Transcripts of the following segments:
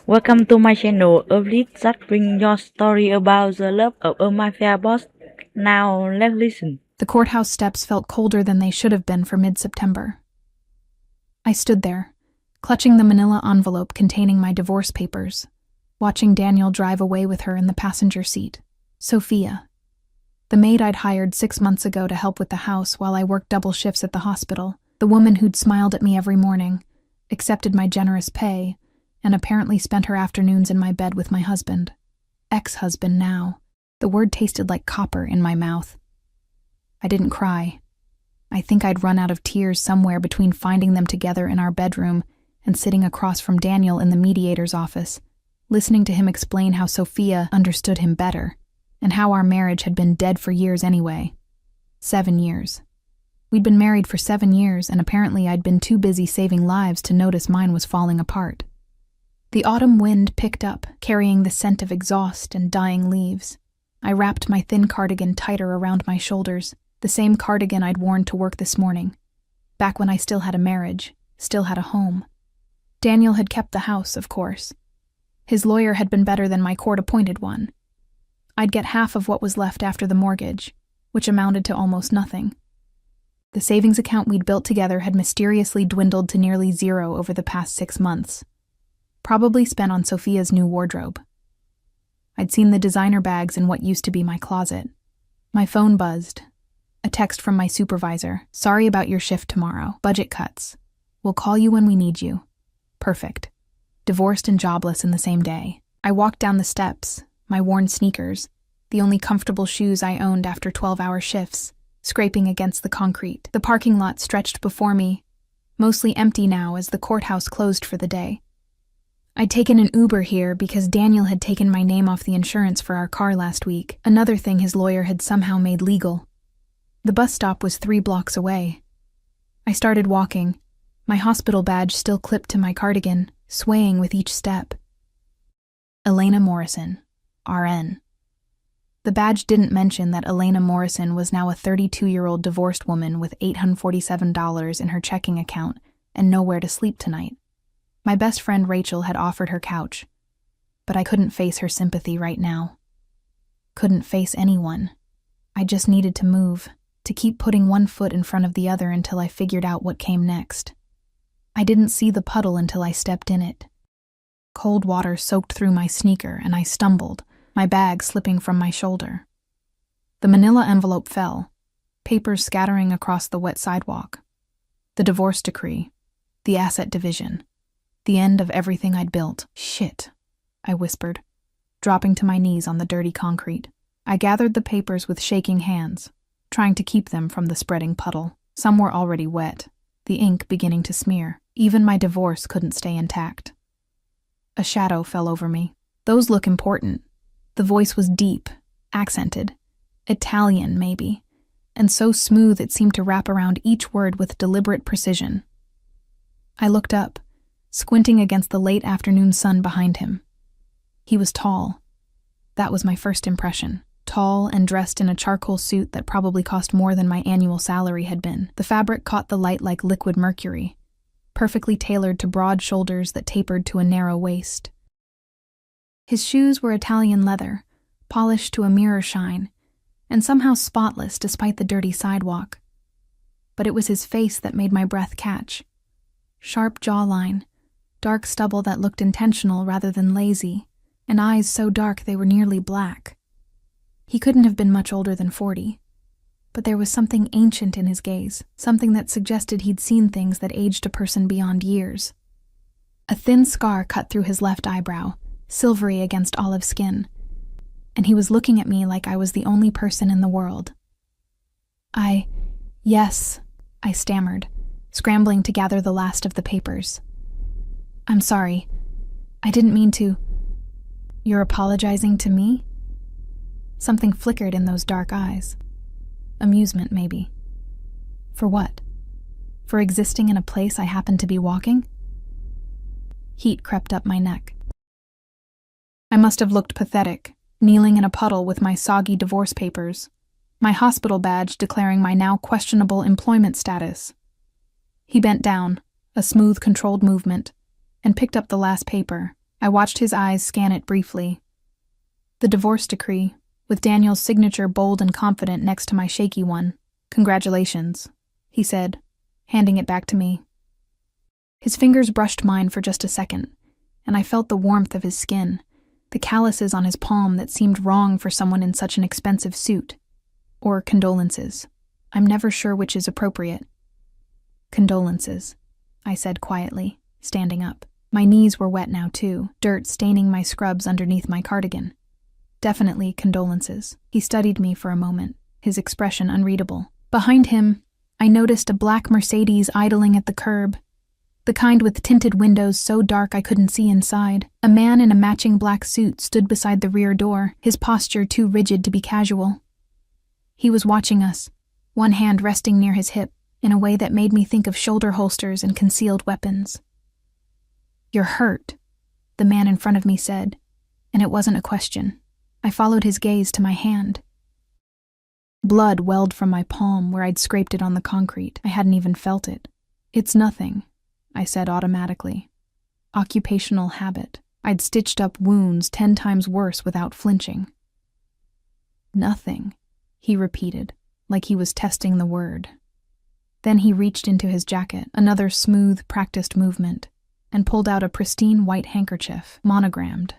Welcome to my channel, a list that brings your story about the love of a mafia boss. Now let's listen. The courthouse steps felt colder than they should have been for mid-September. I stood there, clutching the manila envelope containing my divorce papers, watching Daniel drive away with her in the passenger seat. Sophia, the maid I'd hired 6 months ago to help with the house while I worked double shifts at the hospital, the woman who'd smiled at me every morning, accepted my generous pay, and apparently spent her afternoons in my bed with my husband. Ex-husband now. The word tasted like copper in my mouth. I didn't cry. I think I'd run out of tears somewhere between finding them together in our bedroom and sitting across from Daniel in the mediator's office, listening to him explain how Sophia understood him better, and how our marriage had been dead for years anyway. 7 years. We'd been married for 7 years, and apparently I'd been too busy saving lives to notice mine was falling apart. The autumn wind picked up, carrying the scent of exhaust and dying leaves. I wrapped my thin cardigan tighter around my shoulders, the same cardigan I'd worn to work this morning, back when I still had a marriage, still had a home. Daniel had kept the house, of course. His lawyer had been better than my court-appointed one. I'd get half of what was left after the mortgage, which amounted to almost nothing. The savings account we'd built together had mysteriously dwindled to nearly zero over the past 6 months. Probably spent on Sophia's new wardrobe. I'd seen the designer bags in what used to be my closet. My phone buzzed. A text from my supervisor. Sorry about your shift tomorrow. Budget cuts. We'll call you when we need you. Perfect. Divorced and jobless in the same day. I walked down the steps, my worn sneakers, the only comfortable shoes I owned after 12-hour shifts, scraping against the concrete. The parking lot stretched before me, mostly empty now as the courthouse closed for the day. I'd taken an Uber here because Daniel had taken my name off the insurance for our car last week, another thing his lawyer had somehow made legal. The bus stop was 3 blocks away. I started walking, my hospital badge still clipped to my cardigan, swaying with each step. Elena Morrison, RN. The badge didn't mention that Elena Morrison was now a 32-year-old divorced woman with $847 in her checking account and nowhere to sleep tonight. My best friend Rachel had offered her couch, but I couldn't face her sympathy right now. Couldn't face anyone. I just needed to move, to keep putting one foot in front of the other until I figured out what came next. I didn't see the puddle until I stepped in it. Cold water soaked through my sneaker and I stumbled, my bag slipping from my shoulder. The manila envelope fell, papers scattering across the wet sidewalk. The divorce decree, the asset division. The end of everything I'd built. Shit, I whispered, dropping to my knees on the dirty concrete. I gathered the papers with shaking hands, trying to keep them from the spreading puddle. Some were already wet, the ink beginning to smear. Even my divorce couldn't stay intact. A shadow fell over me. Those look important. The voice was deep, accented, Italian maybe, and so smooth it seemed to wrap around each word with deliberate precision. I looked up, squinting against the late afternoon sun behind him. He was tall. That was my first impression. Tall and dressed in a charcoal suit that probably cost more than my annual salary had been. The fabric caught the light like liquid mercury, perfectly tailored to broad shoulders that tapered to a narrow waist. His shoes were Italian leather, polished to a mirror shine, and somehow spotless despite the dirty sidewalk. But it was his face that made my breath catch. Sharp jawline, dark stubble that looked intentional rather than lazy, and eyes so dark they were nearly black. He couldn't have been much older than 40, but there was something ancient in his gaze, something that suggested he'd seen things that aged a person beyond years. A thin scar cut through his left eyebrow, silvery against olive skin, and he was looking at me like I was the only person in the world. Yes, I stammered, scrambling to gather the last of the papers. I'm sorry. I didn't mean to. You're apologizing to me? Something flickered in those dark eyes. Amusement, maybe. For what? For existing in a place I happened to be walking? Heat crept up my neck. I must have looked pathetic, kneeling in a puddle with my soggy divorce papers, my hospital badge declaring my now questionable employment status. He bent down, a smooth, controlled movement, and picked up the last paper, I watched his eyes scan it briefly. The divorce decree, with Daniel's signature bold and confident next to my shaky one. "Congratulations," he said, handing it back to me. His fingers brushed mine for just a second, and I felt the warmth of his skin, the calluses on his palm that seemed wrong for someone in such an expensive suit. Or condolences. I'm never sure which is appropriate. "Condolences," I said quietly, standing up. My knees were wet now too, dirt staining my scrubs underneath my cardigan. "Definitely condolences." He studied me for a moment, his expression unreadable. Behind him, I noticed a black Mercedes idling at the curb, the kind with tinted windows so dark I couldn't see inside. A man in a matching black suit stood beside the rear door, his posture too rigid to be casual. He was watching us, one hand resting near his hip, in a way that made me think of shoulder holsters and concealed weapons. "You're hurt," the man in front of me said, and it wasn't a question. I followed his gaze to my hand. Blood welled from my palm where I'd scraped it on the concrete. I hadn't even felt it. "It's nothing," I said automatically. Occupational habit. I'd stitched up wounds 10 times worse without flinching. "Nothing," he repeated, like he was testing the word. Then he reached into his jacket, another smooth, practiced movement, and pulled out a pristine white handkerchief, monogrammed.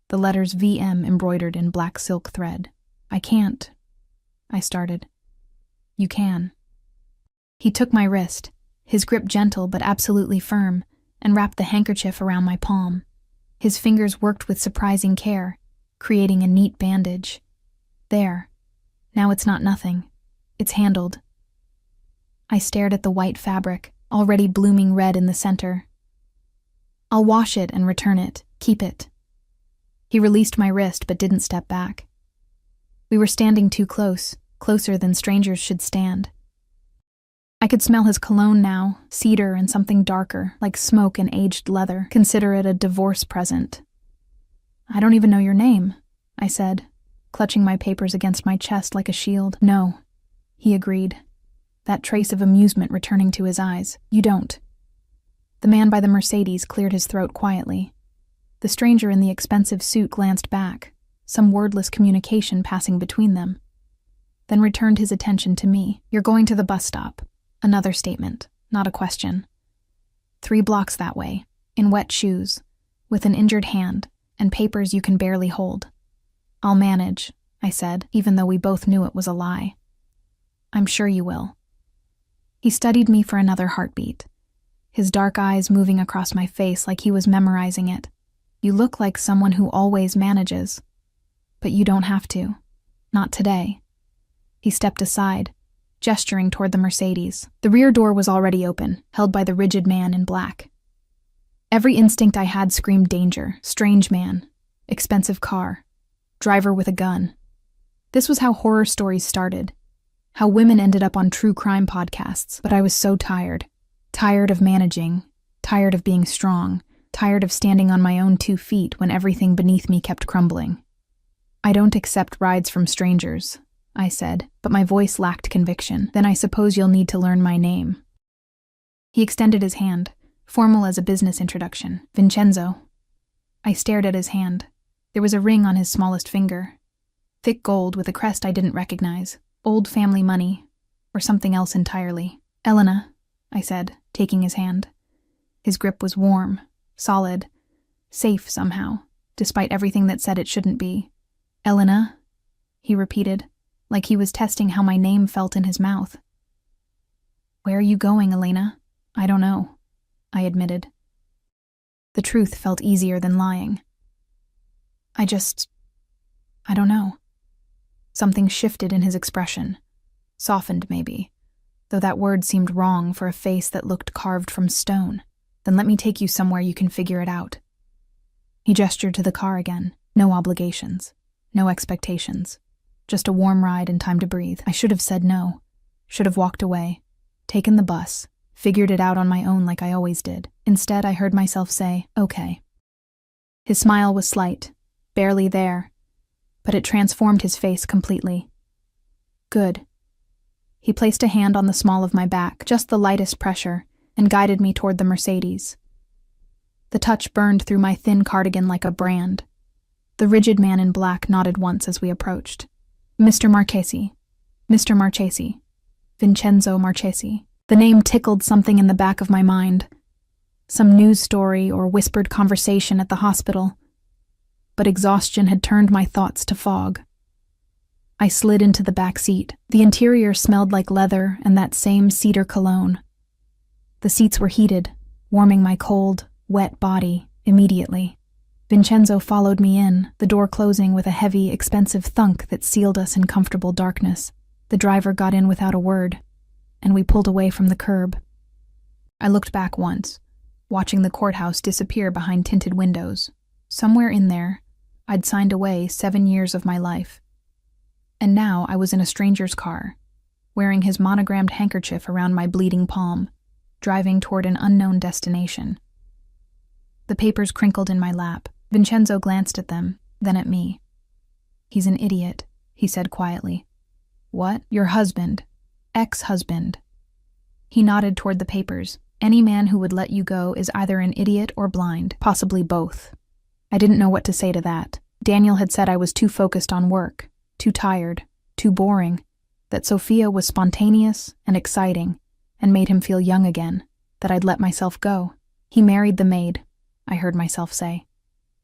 The letters VM embroidered in black silk thread. "I can't," I started. "You can." He took my wrist, his grip gentle but absolutely firm, and wrapped the handkerchief around my palm. His fingers worked with surprising care, creating a neat bandage. "There. Now it's not nothing. It's handled." I stared at the white fabric, already blooming red in the center. "I'll wash it and return it. Keep it." He released my wrist but didn't step back. We were standing too close, closer than strangers should stand. I could smell his cologne now, cedar and something darker, like smoke and aged leather. Consider it a divorce present. "I don't even know your name," I said, clutching my papers against my chest like a shield. "No," he agreed, that trace of amusement returning to his eyes. "You don't." The man by the Mercedes cleared his throat quietly. The stranger in the expensive suit glanced back, some wordless communication passing between them, then returned his attention to me. "You're going to the bus stop." Another statement, not a question. 3 blocks that way, in wet shoes, with an injured hand, and papers you can barely hold. "I'll manage," I said, even though we both knew it was a lie. "I'm sure you will." He studied me for another heartbeat, his dark eyes moving across my face like he was memorizing it. "You look like someone who always manages. But you don't have to. Not today." He stepped aside, gesturing toward the Mercedes. The rear door was already open, held by the rigid man in black. Every instinct I had screamed danger, strange man, expensive car, driver with a gun. This was how horror stories started, how women ended up on true crime podcasts. But I was so tired. Tired of managing, tired of being strong, tired of standing on my own 2 feet when everything beneath me kept crumbling. "I don't accept rides from strangers," I said, but my voice lacked conviction. "Then I suppose you'll need to learn my name." He extended his hand, formal as a business introduction. "Vincenzo." I stared at his hand. There was a ring on his smallest finger. Thick gold with a crest I didn't recognize. Old family money, or something else entirely. "Elena," I said, taking his hand. His grip was warm, solid, safe somehow, despite everything that said it shouldn't be. "Elena," he repeated, like he was testing how my name felt in his mouth. "Where are you going, Elena?" "I don't know," I admitted. The truth felt easier than lying. I don't know." Something shifted in his expression. Softened, maybe, though that word seemed wrong for a face that looked carved from stone. "Then let me take you somewhere you can figure it out." He gestured to the car again. No obligations. No expectations. Just a warm ride and time to breathe. I should have said no. Should have walked away. Taken the bus. Figured it out on my own like I always did. Instead, I heard myself say, "Okay." His smile was slight, barely there, but it transformed his face completely. "Good." He placed a hand on the small of my back, just the lightest pressure, and guided me toward the Mercedes. The touch burned through my thin cardigan like a brand. The rigid man in black nodded once as we approached. Mr. Marchesi. Mr. Marchesi. Vincenzo Marchesi. The name tickled something in the back of my mind. Some news story or whispered conversation at the hospital. But exhaustion had turned my thoughts to fog. I slid into the back seat. The interior smelled like leather and that same cedar cologne. The seats were heated, warming my cold, wet body immediately. Vincenzo followed me in, the door closing with a heavy, expensive thunk that sealed us in comfortable darkness. The driver got in without a word, and we pulled away from the curb. I looked back once, watching the courthouse disappear behind tinted windows. Somewhere in there, I'd signed away 7 years of my life. And now I was in a stranger's car, wearing his monogrammed handkerchief around my bleeding palm, driving toward an unknown destination. The papers crinkled in my lap. Vincenzo glanced at them, then at me. "He's an idiot," he said quietly. "What? Your husband. Ex-husband." He nodded toward the papers. "Any man who would let you go is either an idiot or blind, possibly both." I didn't know what to say to that. Daniel had said I was too focused on work, too tired, too boring, that Sophia was spontaneous and exciting and made him feel young again, that I'd let myself go. "He married the maid," I heard myself say.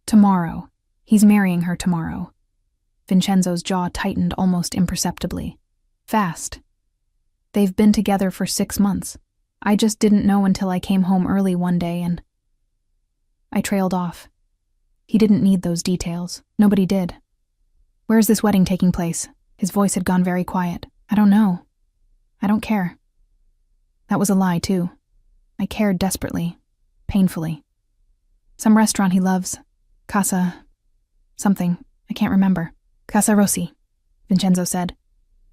"Tomorrow. He's marrying her tomorrow." Vincenzo's jaw tightened almost imperceptibly. Fast. "They've been together for 6 months. I just didn't know until I came home early one day and—" I trailed off. He didn't need those details. Nobody did. "Where is this wedding taking place?" His voice had gone very quiet. "I don't know. I don't care." That was a lie, too. I cared desperately, painfully. "Some restaurant he loves. Casa... something. I can't remember. Casa Rossi," Vincenzo said,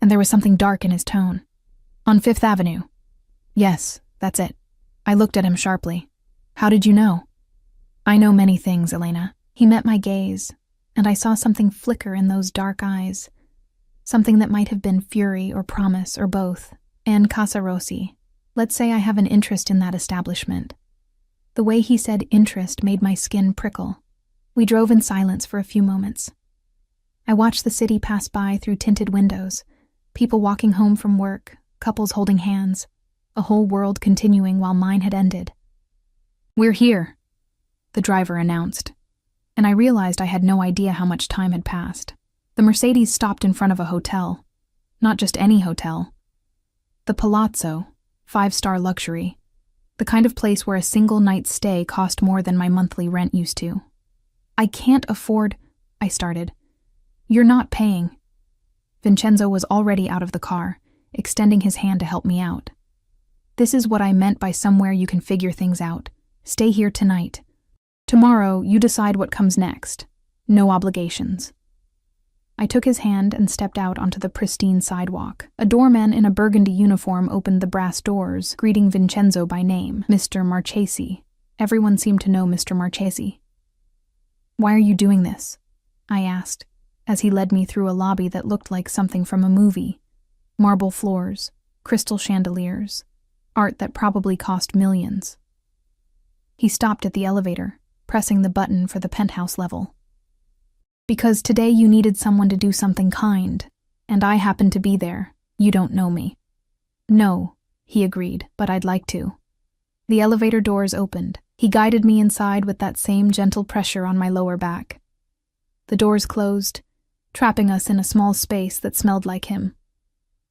and there was something dark in his tone. "On 5th Avenue. "Yes, that's it." I looked at him sharply. "How did you know?" "I know many things, Elena." He met my gaze, and I saw something flicker in those dark eyes. Something that might have been fury or promise or both. And Casa Rossi. Let's say I have an interest in that establishment. The way he said interest made my skin prickle. We drove in silence for a few moments. I watched the city pass by through tinted windows, people walking home from work, couples holding hands, a whole world continuing while mine had ended. "We're here," the driver announced, and I realized I had no idea how much time had passed. The Mercedes stopped in front of a hotel. Not just any hotel. The Palazzo, 5-star luxury. The kind of place where a single night's stay cost more than my monthly rent used to. "I can't afford," I started. "You're not paying." Vincenzo was already out of the car, extending his hand to help me out. "This is what I meant by somewhere you can figure things out. Stay here tonight. Tomorrow, you decide what comes next. No obligations." I took his hand and stepped out onto the pristine sidewalk. A doorman in a burgundy uniform opened the brass doors, greeting Vincenzo by name, Mr. Marchesi. Everyone seemed to know Mr. Marchesi. "Why are you doing this?" I asked, as he led me through a lobby that looked like something from a movie. Marble floors, crystal chandeliers, art that probably cost millions. He stopped at the elevator, pressing the button for the penthouse level. "Because today you needed someone to do something kind, and I happened to be there. You don't know me." "No," he agreed, "but I'd like to." The elevator doors opened. He guided me inside with that same gentle pressure on my lower back. The doors closed, trapping us in a small space that smelled like him.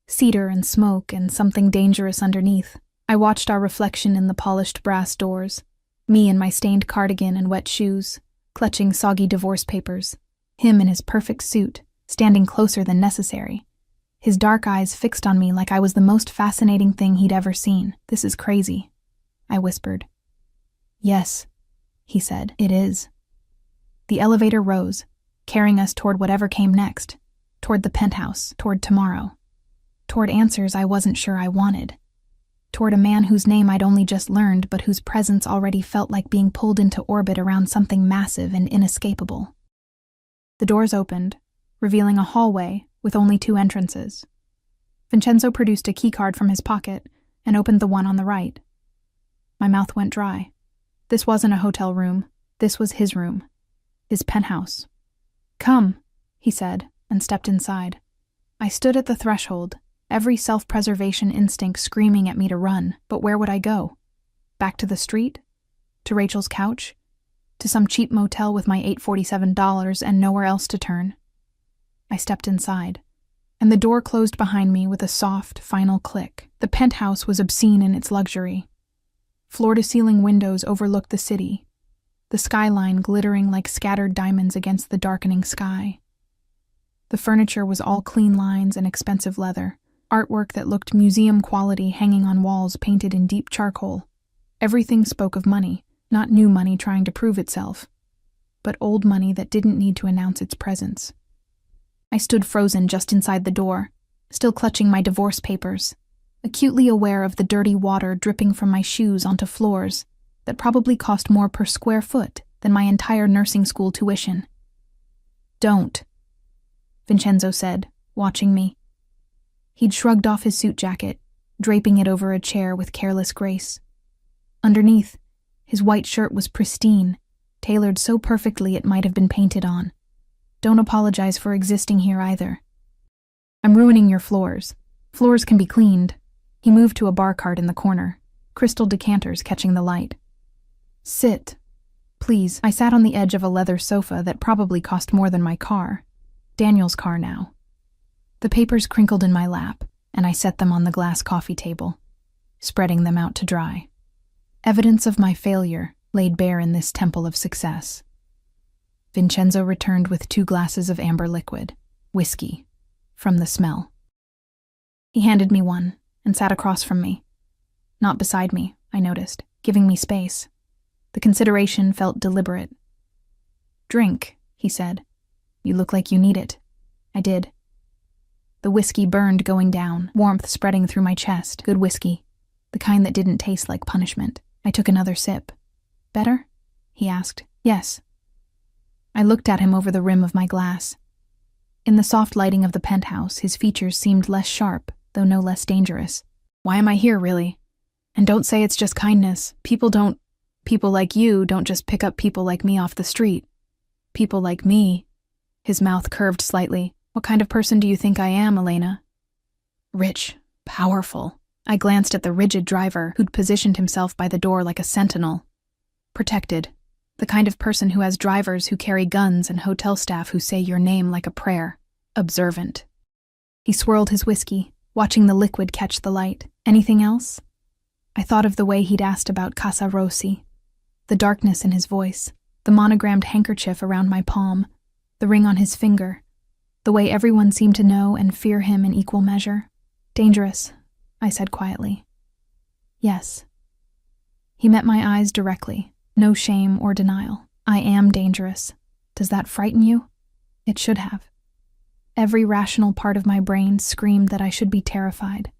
Cedar and smoke and something dangerous underneath. I watched our reflection in the polished brass doors, me in my stained cardigan and wet shoes, clutching soggy divorce papers. Him in his perfect suit, standing closer than necessary. His dark eyes fixed on me like I was the most fascinating thing he'd ever seen. "This is crazy," I whispered. "Yes," he said, "it is." The elevator rose, carrying us toward whatever came next, toward the penthouse, toward tomorrow, toward answers I wasn't sure I wanted, toward a man whose name I'd only just learned but whose presence already felt like being pulled into orbit around something massive and inescapable. The doors opened, revealing a hallway with only 2 entrances. Vincenzo produced a keycard from his pocket and opened the one on the right. My mouth went dry. This wasn't a hotel room. This was his room. His penthouse. "Come," he said, and stepped inside. I stood at the threshold, every self-preservation instinct screaming at me to run, but where would I go? Back to the street? To Rachel's couch? To some cheap motel with my $847 and nowhere else to turn? I stepped inside, and the door closed behind me with a soft, final click. The penthouse was obscene in its luxury. Floor-to-ceiling windows overlooked the city, the skyline glittering like scattered diamonds against the darkening sky. The furniture was all clean lines and expensive leather, artwork that looked museum quality hanging on walls painted in deep charcoal. Everything spoke of money, not new money trying to prove itself, but old money that didn't need to announce its presence. I stood frozen just inside the door, still clutching my divorce papers, acutely aware of the dirty water dripping from my shoes onto floors that probably cost more per square foot than my entire nursing school tuition. "Don't," Vincenzo said, watching me. He'd shrugged off his suit jacket, draping it over a chair with careless grace. Underneath, his white shirt was pristine, tailored so perfectly it might have been painted on. "Don't apologize for existing here either. I'm ruining your floors. Floors can be cleaned." He moved to a bar cart in the corner, crystal decanters catching the light. "Sit, please." I sat on the edge of a leather sofa that probably cost more than my car. Daniel's car now. The papers crinkled in my lap, and I set them on the glass coffee table, spreading them out to dry. Evidence of my failure laid bare in this temple of success. Vincenzo returned with 2 glasses of amber liquid, whiskey, from the smell. He handed me one and sat across from me. Not beside me, I noticed, giving me space. The consideration felt deliberate. "Drink," he said. "You look like you need it." I did. The whiskey burned going down, warmth spreading through my chest. Good whiskey, the kind that didn't taste like punishment. I took another sip. "Better?" he asked. "Yes." I looked at him over the rim of my glass. In the soft lighting of the penthouse, his features seemed less sharp, though no less dangerous. "Why am I here, really? And don't say it's just kindness. People like you don't just pick up people like me off the street. People like me." His mouth curved slightly. "What kind of person do you think I am, Elena?" "Rich, powerful." I glanced at the rigid driver who'd positioned himself by the door like a sentinel. "Protected. The kind of person who has drivers who carry guns and hotel staff who say your name like a prayer. Observant." He swirled his whiskey, watching the liquid catch the light. "Anything else?" I thought of the way he'd asked about Casa Rossi, the darkness in his voice, the monogrammed handkerchief around my palm, the ring on his finger, the way everyone seemed to know and fear him in equal measure. "Dangerous," I said quietly. "Yes." He met my eyes directly, no shame or denial. "I am dangerous. Does that frighten you?" It should have. Every rational part of my brain screamed that I should be terrified.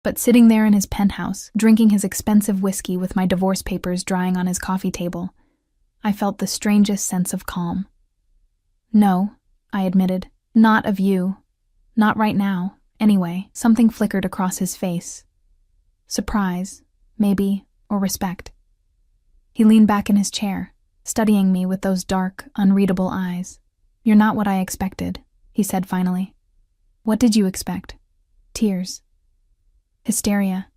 But sitting there in his penthouse, drinking his expensive whiskey with my divorce papers drying on his coffee table, I felt the strangest sense of calm. "No," I admitted. "Not of you. Not right now. Anyway." Something flickered across his face. Surprise, maybe, or respect. He leaned back in his chair, studying me with those dark, unreadable eyes. "You're not what I expected," he said finally. "What did you expect?" "Tears. Hysteria.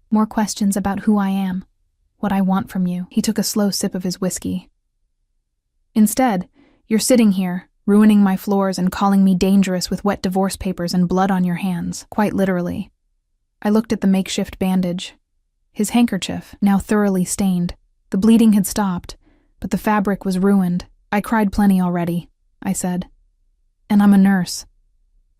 More questions about who I am, what I want from you." He took a slow sip of his whiskey. "Instead, you're sitting here, ruining my floors and calling me dangerous with wet divorce papers and blood on your hands, quite literally." I looked at the makeshift bandage. His handkerchief, now thoroughly stained. The bleeding had stopped, but the fabric was ruined. "I cried plenty already," I said. "And I'm a nurse.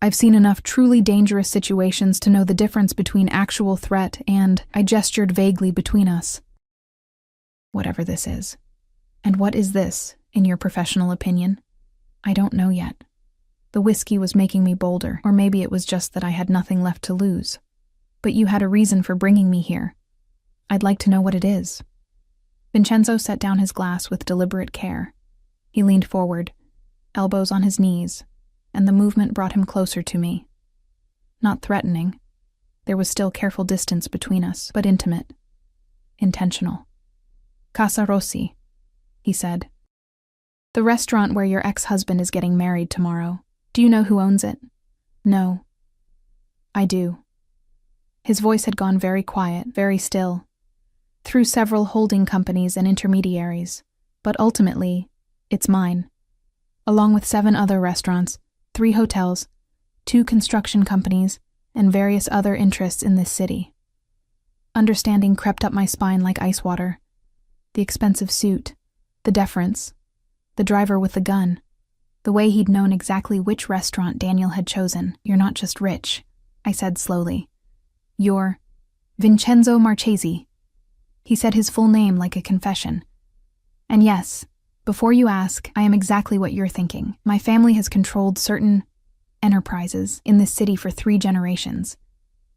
I've seen enough truly dangerous situations to know the difference between actual threat and," I gestured vaguely between us. "Whatever this is. And what is this, in your professional opinion?" "I don't know yet." The whiskey was making me bolder, or maybe it was just that I had nothing left to lose. "But you had a reason for bringing me here. I'd like to know what it is." Vincenzo set down his glass with deliberate care. He leaned forward, elbows on his knees, and the movement brought him closer to me. Not threatening. There was still careful distance between us, but intimate. Intentional. Casa Rossi, he said. The restaurant where your ex-husband is getting married tomorrow. Do you know who owns it? No. I do. His voice had gone very quiet, very still. Through several holding companies and intermediaries, but ultimately, it's mine. Along with 7 other restaurants, 3 hotels, 2 construction companies, and various other interests in this city. Understanding crept up my spine like ice water. The expensive suit, the deference, the driver with the gun, the way he'd known exactly which restaurant Daniel had chosen. You're not just rich, I said slowly. You're Vincenzo Marchesi. He said his full name like a confession. And yes, before you ask, I am exactly what you're thinking. My family has controlled certain enterprises in this city for 3 generations.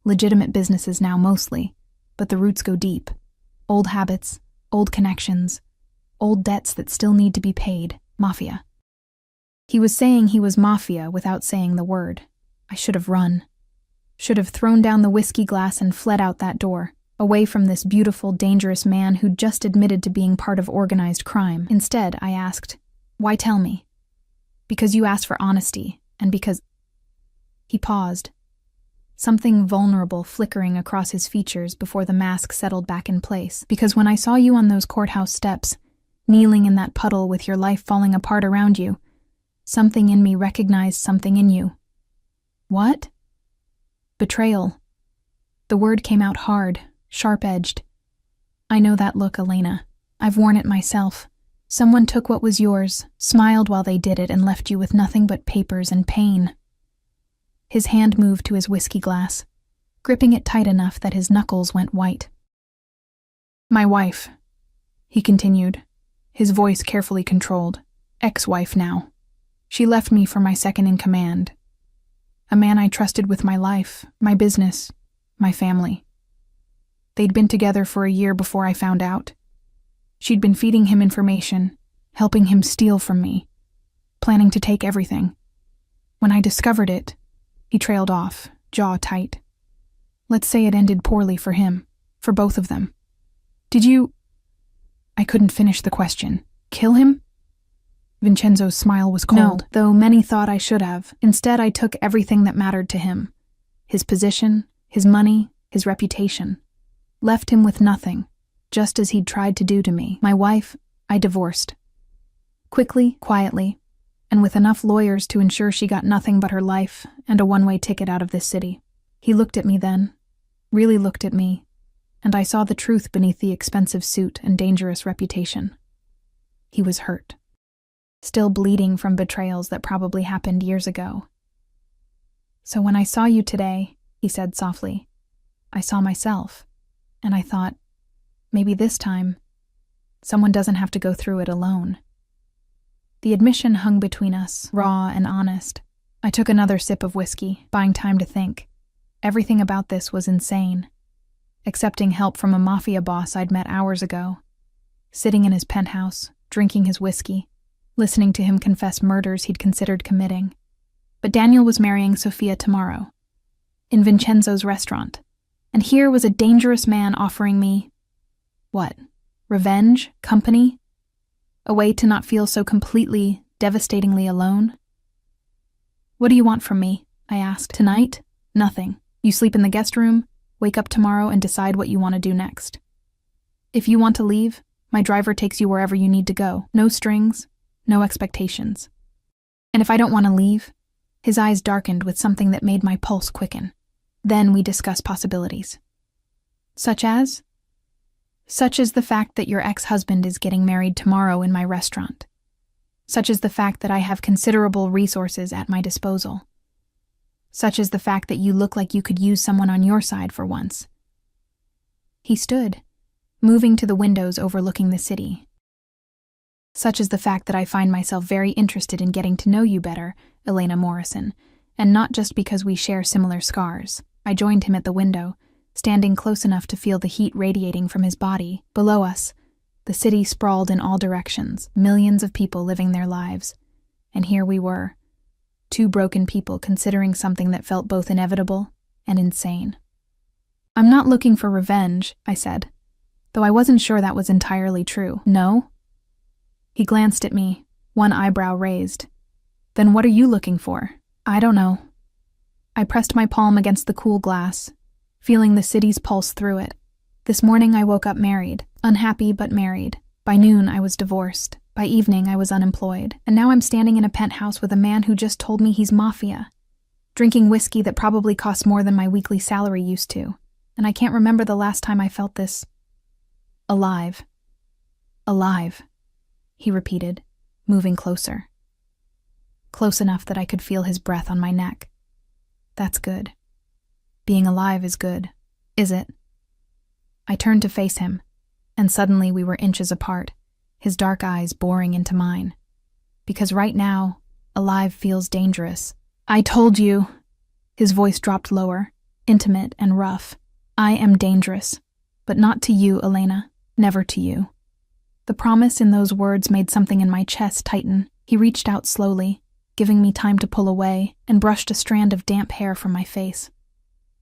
Legitimate businesses now mostly, but the roots go deep. Old habits, old connections, old debts that still need to be paid. Mafia. He was saying he was mafia without saying the word. I should have run. Should have thrown down the whiskey glass and fled out that door, away from this beautiful, dangerous man who'd just admitted to being part of organized crime. Instead, I asked, why tell me? Because you asked for honesty, and because... He paused, something vulnerable flickering across his features before the mask settled back in place. Because when I saw you on those courthouse steps, kneeling in that puddle with your life falling apart around you, something in me recognized something in you. What? Betrayal. The word came out hard, sharp-edged. I know that look, Elena. I've worn it myself. Someone took what was yours, smiled while they did it, and left you with nothing but papers and pain. His hand moved to his whiskey glass, gripping it tight enough that his knuckles went white. My wife, he continued, his voice carefully controlled. Ex-wife now. She left me for my second-in-command. A man I trusted with my life, my business, my family. They'd been together for a year before I found out. She'd been feeding him information, helping him steal from me, planning to take everything. When I discovered it, he trailed off, jaw tight. Let's say it ended poorly for him, for both of them. Did you... I couldn't finish the question. Kill him? Vincenzo's smile was cold. No, though many thought I should have. Instead, I took everything that mattered to him. His position, his money, his reputation. Left him with nothing, just as he'd tried to do to me. My wife, I divorced. Quickly, quietly, and with enough lawyers to ensure she got nothing but her life and a one-way ticket out of this city. He looked at me then, really looked at me, and I saw the truth beneath the expensive suit and dangerous reputation. He was hurt. Still bleeding from betrayals that probably happened years ago. So when I saw you today, he said softly, I saw myself, and I thought, maybe this time, someone doesn't have to go through it alone. The admission hung between us, raw and honest. I took another sip of whiskey, buying time to think. Everything about this was insane. Accepting help from a mafia boss I'd met hours ago. Sitting in his penthouse, drinking his whiskey, listening to him confess murders he'd considered committing. But Daniel was marrying Sofia tomorrow, in Vincenzo's restaurant, and here was a dangerous man offering me... what? Revenge? Company? A way to not feel so completely, devastatingly alone? What do you want from me? I asked. Tonight? Nothing. You sleep in the guest room, wake up tomorrow and decide what you want to do next. If you want to leave, my driver takes you wherever you need to go. No strings, no expectations. And if I don't want to leave, his eyes darkened with something that made my pulse quicken. Then we discuss possibilities. Such as? Such as the fact that your ex-husband is getting married tomorrow in my restaurant. Such as the fact that I have considerable resources at my disposal. Such as the fact that you look like you could use someone on your side for once. He stood, moving to the windows overlooking the city. Such as the fact that I find myself very interested in getting to know you better, Elena Morrison, and not just because we share similar scars. I joined him at the window, standing close enough to feel the heat radiating from his body. Below us, the city sprawled in all directions, millions of people living their lives. And here we were, 2 broken people considering something that felt both inevitable and insane. I'm not looking for revenge, I said. though I wasn't sure that was entirely true. No? He glanced at me, one eyebrow raised. Then what are you looking for? I don't know. I pressed my palm against the cool glass, feeling the city's pulse through it. This morning I woke up married, unhappy but married. By noon I was divorced. By evening I was unemployed. And now I'm standing in a penthouse with a man who just told me he's mafia, drinking whiskey that probably costs more than my weekly salary used to. And I can't remember the last time I felt this. Alive. Alive, he repeated, moving closer. Close enough that I could feel his breath on my neck. That's good. Being alive is good, is it? I turned to face him, and suddenly we were inches apart, his dark eyes boring into mine. Because right now, alive feels dangerous. I told you. His voice dropped lower, intimate and rough. I am dangerous, but not to you, Elena, never to you. The promise in those words made something in my chest tighten. He reached out slowly, giving me time to pull away, and brushed a strand of damp hair from my face.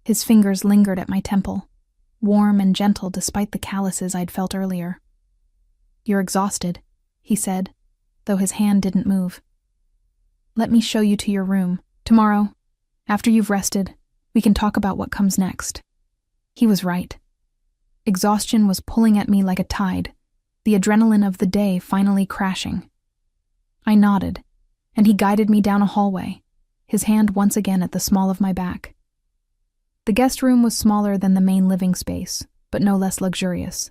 His fingers lingered at my temple, warm and gentle despite the calluses I'd felt earlier. You're exhausted, he said, though his hand didn't move. Let me show you to your room. Tomorrow, after you've rested, we can talk about what comes next. He was right. Exhaustion was pulling at me like a tide, the adrenaline of the day finally crashing. I nodded, and he guided me down a hallway, his hand once again at the small of my back. The guest room was smaller than the main living space, but no less luxurious.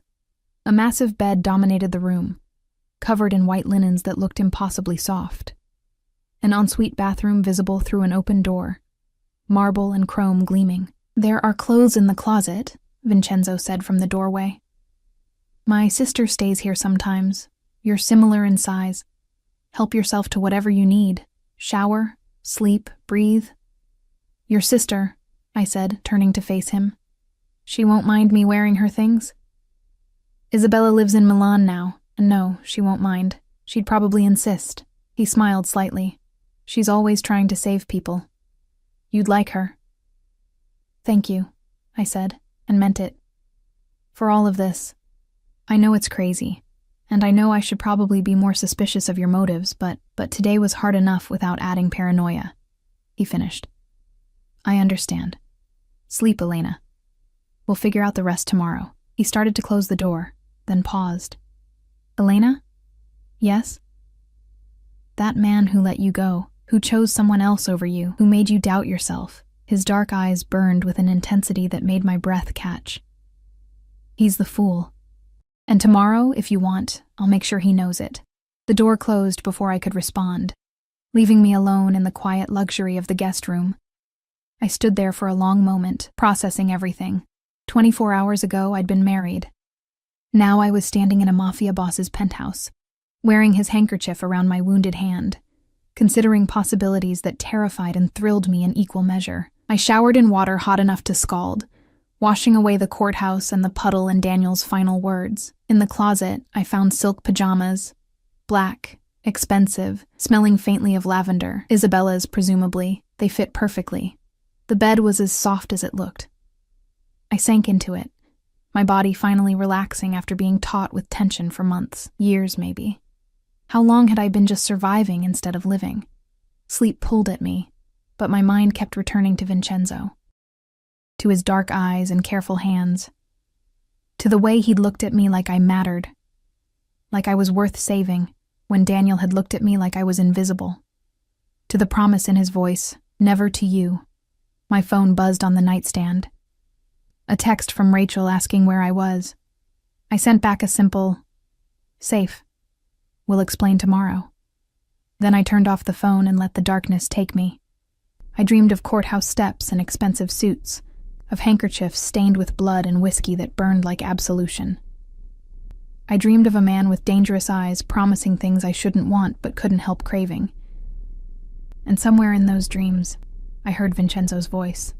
A massive bed dominated the room, covered in white linens that looked impossibly soft. An ensuite bathroom visible through an open door, marble and chrome gleaming. There are clothes in the closet, Vincenzo said from the doorway. My sister stays here sometimes. You're similar in size. Help yourself to whatever you need. Shower, sleep, breathe. Your sister, I said, turning to face him. She won't mind me wearing her things? Isabella lives in Milan now, and no, she won't mind. She'd probably insist. He smiled slightly. She's always trying to save people. You'd like her. Thank you, I said, and meant it. For all of this. I know it's crazy, and I know I should probably be more suspicious of your motives, but today was hard enough without adding paranoia. He finished. I understand. Sleep, Elena. We'll figure out the rest tomorrow. He started to close the door, then paused. Elena? Yes? That man who let you go, who chose someone else over you, who made you doubt yourself. His dark eyes burned with an intensity that made my breath catch. He's the fool. And tomorrow, if you want, I'll make sure he knows it. The door closed before I could respond, leaving me alone in the quiet luxury of the guest room. I stood there for a long moment, processing everything. 24 hours ago, I'd been married. Now I was standing in a mafia boss's penthouse, wearing his handkerchief around my wounded hand, considering possibilities that terrified and thrilled me in equal measure. I showered in water hot enough to scald, washing away the courthouse and the puddle in Daniel's final words. In the closet, I found silk pajamas, black, expensive, smelling faintly of lavender. Isabella's, presumably. They fit perfectly. The bed was as soft as it looked. I sank into it, my body finally relaxing after being taut with tension for months, years maybe. How long had I been just surviving instead of living? Sleep pulled at me, but my mind kept returning to Vincenzo, to his dark eyes and careful hands, to the way he'd looked at me like I mattered, like I was worth saving, when Daniel had looked at me like I was invisible, to the promise in his voice, never to you. My phone buzzed on the nightstand. A text from Rachel asking where I was. I sent back a simple, safe. We'll explain tomorrow. Then I turned off the phone and let the darkness take me. I dreamed of courthouse steps and expensive suits, of handkerchiefs stained with blood and whiskey that burned like absolution. I dreamed of a man with dangerous eyes promising things I shouldn't want but couldn't help craving. And somewhere in those dreams, I heard Vincenzo's voice.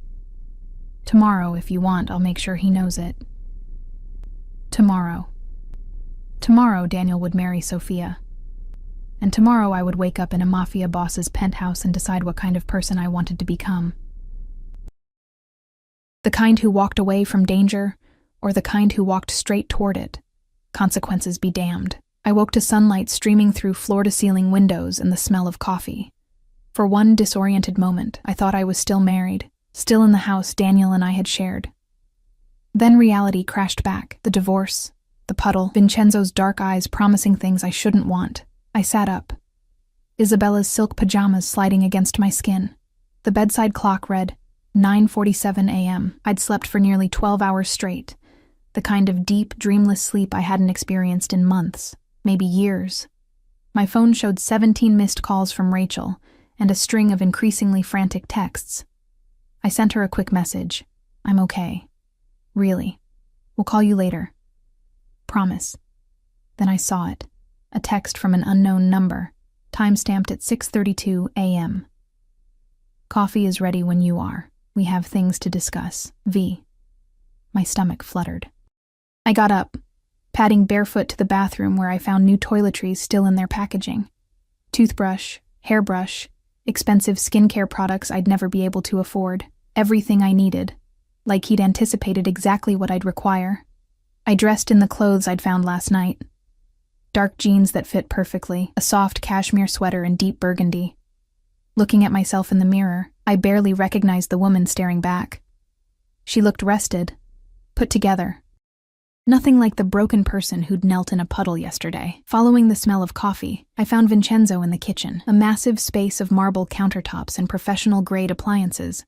Tomorrow, if you want, I'll make sure he knows it. Tomorrow. Tomorrow, Daniel would marry Sophia. And tomorrow I would wake up in a mafia boss's penthouse and decide what kind of person I wanted to become. The kind who walked away from danger, or the kind who walked straight toward it. Consequences be damned. I woke to sunlight streaming through floor-to-ceiling windows and the smell of coffee. For one disoriented moment, I thought I was still married, still in the house Daniel and I had shared. Then reality crashed back. The divorce, the puddle, Vincenzo's dark eyes promising things I shouldn't want. I sat up. Isabella's silk pajamas sliding against my skin. The bedside clock read 9:47 a.m. I'd slept for nearly 12 hours straight, the kind of deep, dreamless sleep I hadn't experienced in months, maybe years. My phone showed 17 missed calls from Rachel and a string of increasingly frantic texts. I sent her a quick message. I'm okay. Really. We'll call you later. Promise. Then I saw it. A text from an unknown number, time-stamped at 6:32 a.m. Coffee is ready when you are. We have things to discuss. V. My stomach fluttered. I got up, padding barefoot to the bathroom where I found new toiletries still in their packaging. Toothbrush, hairbrush, expensive skincare products I'd never be able to afford. Everything I needed, like he'd anticipated exactly what I'd require. I dressed in the clothes I'd found last night. Dark jeans that fit perfectly, a soft cashmere sweater in deep burgundy. Looking at myself in the mirror, I barely recognized the woman staring back. She looked rested, put together. Nothing like the broken person who'd knelt in a puddle yesterday. Following the smell of coffee, I found Vincenzo in the kitchen, a massive space of marble countertops and professional-grade appliances.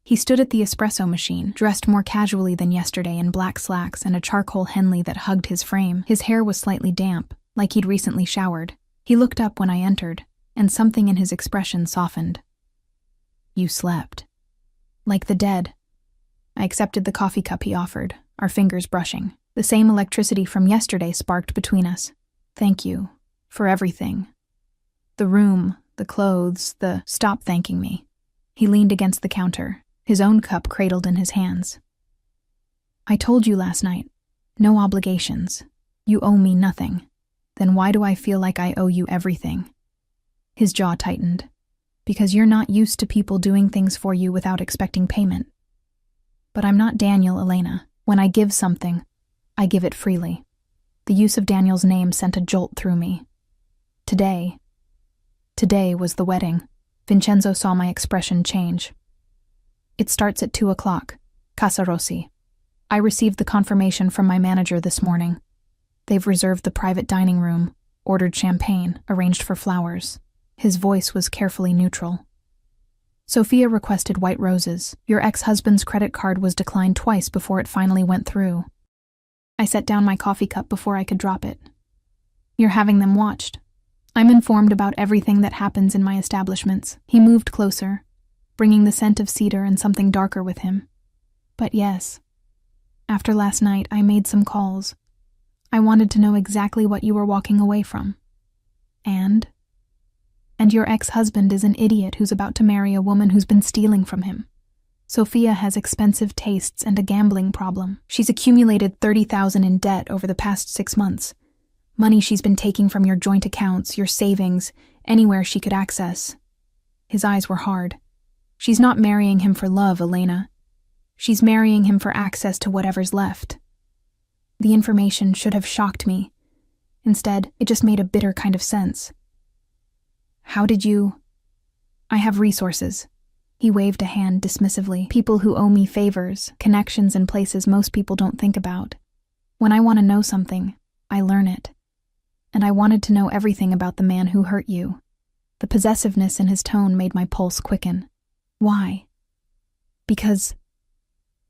He stood at the espresso machine, dressed more casually than yesterday in black slacks and a charcoal Henley that hugged his frame. His hair was slightly damp, like he'd recently showered. He looked up when I entered, and something in his expression softened. You slept. Like the dead. I accepted the coffee cup he offered, our fingers brushing. The same electricity from yesterday sparked between us. Thank you. For everything. The room, the clothes, the... Stop thanking me. He leaned against the counter, his own cup cradled in his hands. I told you last night. No obligations. You owe me nothing. Then why do I feel like I owe you everything? His jaw tightened. Because you're not used to people doing things for you without expecting payment. But I'm not Daniel, Elena. When I give something, I give it freely. The use of Daniel's name sent a jolt through me. Today was the wedding. Vincenzo saw my expression change. It starts at 2 o'clock. Casa Rossi. I received the confirmation from my manager this morning. They've reserved the private dining room, ordered champagne, arranged for flowers. His voice was carefully neutral. Sophia requested white roses. Your ex-husband's credit card was declined twice before it finally went through. I set down my coffee cup before I could drop it. You're having them watched. I'm informed about everything that happens in my establishments. He moved closer, bringing the scent of cedar and something darker with him. But yes, after last night, I made some calls. I wanted to know exactly what you were walking away from. And your ex-husband is an idiot who's about to marry a woman who's been stealing from him. Sophia has expensive tastes and a gambling problem. She's accumulated $30,000 in debt over the past 6 months. Money she's been taking from your joint accounts, your savings, anywhere she could access. His eyes were hard. She's not marrying him for love, Elena. She's marrying him for access to whatever's left. The information should have shocked me. Instead, it just made a bitter kind of sense. How did you... I have resources. He waved a hand dismissively. People who owe me favors, connections in places most people don't think about. When I want to know something, I learn it. And I wanted to know everything about the man who hurt you. The possessiveness in his tone made my pulse quicken. Why? Because...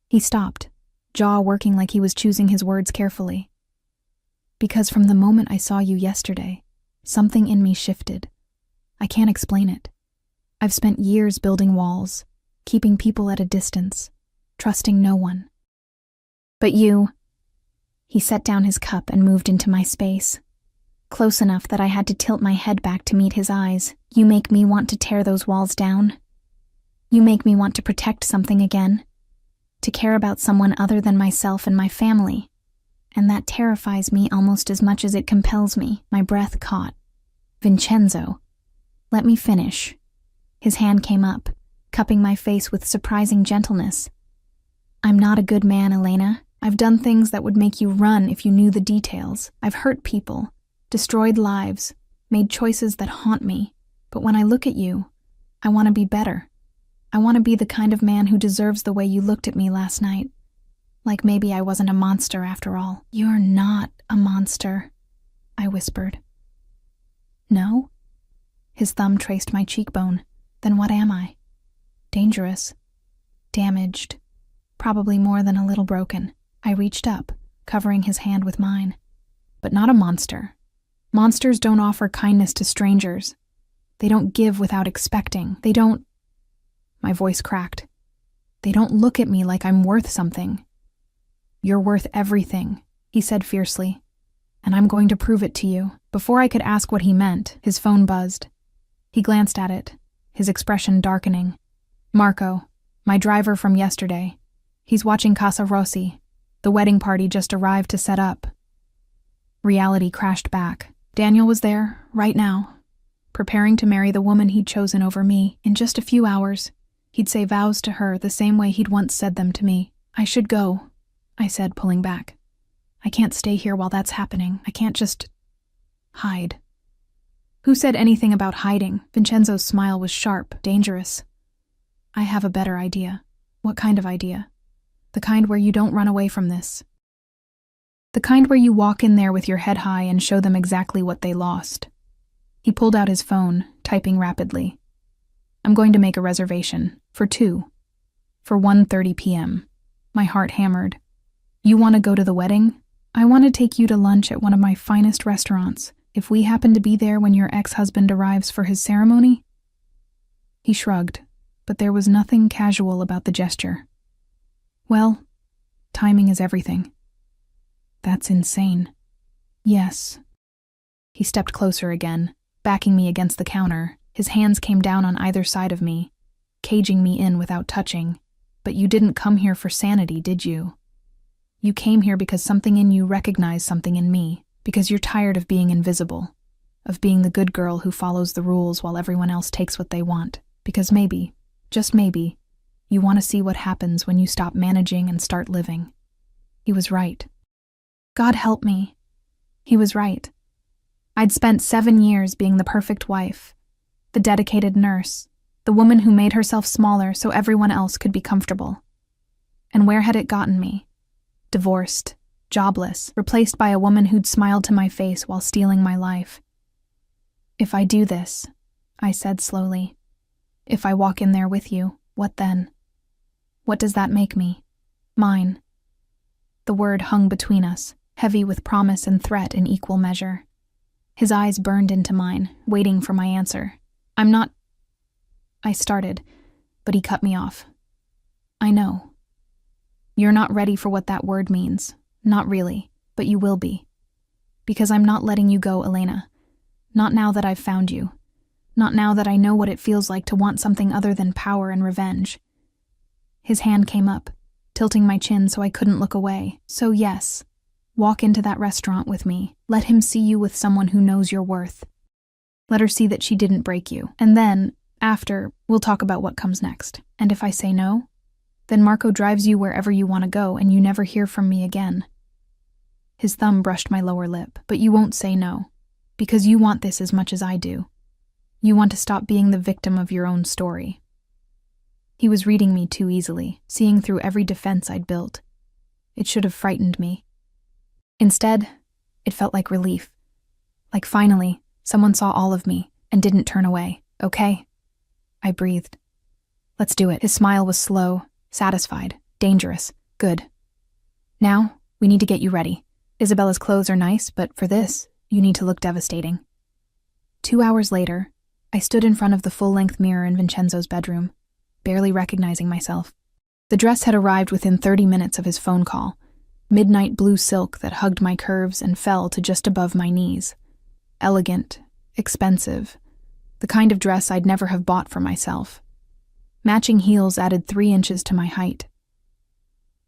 He stopped, jaw working like he was choosing his words carefully. Because from the moment I saw you yesterday, something in me shifted. I can't explain it. I've spent years building walls, keeping people at a distance, trusting no one. But you... He set down his cup and moved into my space. Close enough that I had to tilt my head back to meet his eyes. You make me want to tear those walls down. You make me want to protect something again. To care about someone other than myself and my family. And that terrifies me almost as much as it compels me. My breath caught. Vincenzo. Let me finish. His hand came up, cupping my face with surprising gentleness. I'm not a good man, Elena, I've done things that would make you run if you knew the details. I've hurt people, destroyed lives, made choices that haunt me. But when I look at you, I want to be better. I want to be the kind of man who deserves the way you looked at me last night. Like maybe I wasn't a monster after all. You're not a monster, I whispered. No? His thumb traced my cheekbone. Then what am I? Dangerous. Damaged. Probably more than a little broken. I reached up, covering his hand with mine. But not a monster. Monsters don't offer kindness to strangers. They don't give without expecting. They don't... My voice cracked. They don't look at me like I'm worth something. You're worth everything, he said fiercely. And I'm going to prove it to you. Before I could ask what he meant, his phone buzzed. He glanced at it, his expression darkening. Marco, my driver from yesterday. He's watching Casa Rossi. The wedding party just arrived to set up. Reality crashed back. Daniel was there, right now, preparing to marry the woman he'd chosen over me. In just a few hours, he'd say vows to her the same way he'd once said them to me. I should go, I said, pulling back. I can't stay here while that's happening. I can't just hide. Who said anything about hiding? Vincenzo's smile was sharp, dangerous. I have a better idea. What kind of idea? The kind where you don't run away from this. The kind where you walk in there with your head high and show them exactly what they lost. He pulled out his phone, typing rapidly. I'm going to make a reservation. For 2. For 1:30 p.m. My heart hammered. You want to go to the wedding? I want to take you to lunch at one of my finest restaurants. If we happen to be there when your ex-husband arrives for his ceremony? He shrugged, but there was nothing casual about the gesture. Well, timing is everything. That's insane. Yes. He stepped closer again, backing me against the counter. His hands came down on either side of me, caging me in without touching. But you didn't come here for sanity, did you? You came here because something in you recognized something in me, because you're tired of being invisible, of being the good girl who follows the rules while everyone else takes what they want, because maybe, just maybe, you want to see what happens when you stop managing and start living. He was right. God help me. He was right. I'd spent 7 years being the perfect wife, the dedicated nurse, the woman who made herself smaller so everyone else could be comfortable. And where had it gotten me? Divorced, jobless, replaced by a woman who'd smiled to my face while stealing my life. If I do this, I said slowly, if I walk in there with you, what then? What does that make me? Mine. The word hung between us, heavy with promise and threat in equal measure. His eyes burned into mine, waiting for my answer. I'm not... I started, but he cut me off. I know. You're not ready for what that word means. Not really, but you will be. Because I'm not letting you go, Elena. Not now that I've found you. Not now that I know what it feels like to want something other than power and revenge. His hand came up, tilting my chin so I couldn't look away. So yes, walk into that restaurant with me. Let him see you with someone who knows your worth. Let her see that she didn't break you. And then, after, we'll talk about what comes next. And if I say no, then Marco drives you wherever you want to go and you never hear from me again. His thumb brushed my lower lip. But you won't say no, because you want this as much as I do. You want to stop being the victim of your own story. He was reading me too easily, seeing through every defense I'd built. It should have frightened me. Instead, it felt like relief. Like finally, someone saw all of me and didn't turn away. Okay? I breathed. Let's do it. His smile was slow, satisfied, dangerous. Good. Now, we need to get you ready. Isabella's clothes are nice, but for this, you need to look devastating. 2 hours later, I stood in front of the full-length mirror in Vincenzo's bedroom, barely recognizing myself. The dress had arrived within 30 minutes of his phone call, midnight blue silk that hugged my curves and fell to just above my knees. Elegant, expensive, the kind of dress I'd never have bought for myself. Matching heels added 3 inches to my height.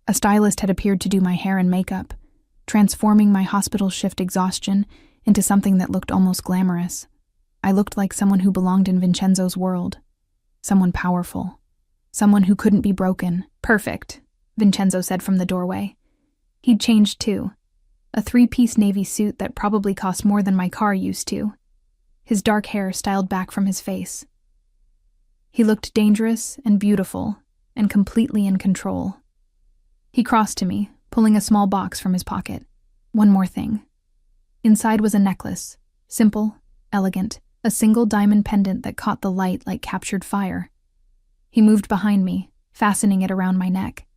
A stylist had appeared to do my hair and makeup, transforming my hospital shift exhaustion into something that looked almost glamorous. I looked like someone who belonged in Vincenzo's world, someone powerful, someone who couldn't be broken. Perfect, Vincenzo said from the doorway. He'd changed too. A three-piece navy suit that probably cost more than my car used to. His dark hair styled back from his face. He looked dangerous and beautiful and completely in control. He crossed to me, pulling a small box from his pocket. One more thing. Inside was a necklace, simple, elegant, a single diamond pendant that caught the light like captured fire. He moved behind me, fastening it around my neck.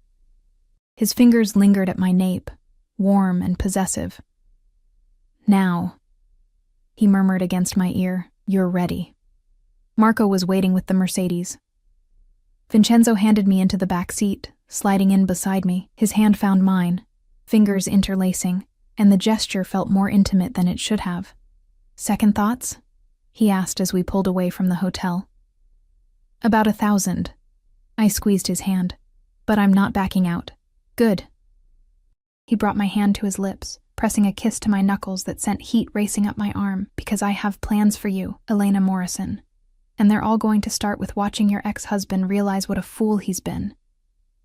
His fingers lingered at my nape, warm and possessive. "Now," he murmured against my ear, "you're ready." Marco was waiting with the Mercedes. Vincenzo handed me into the back seat, sliding in beside me. His hand found mine, fingers interlacing, and the gesture felt more intimate than it should have. "Second thoughts?" he asked as we pulled away from the hotel. "About 1,000. I squeezed his hand. "But I'm not backing out." "Good." He brought my hand to his lips, pressing a kiss to my knuckles that sent heat racing up my arm. "Because I have plans for you, Elena Morrison. And they're all going to start with watching your ex-husband realize what a fool he's been."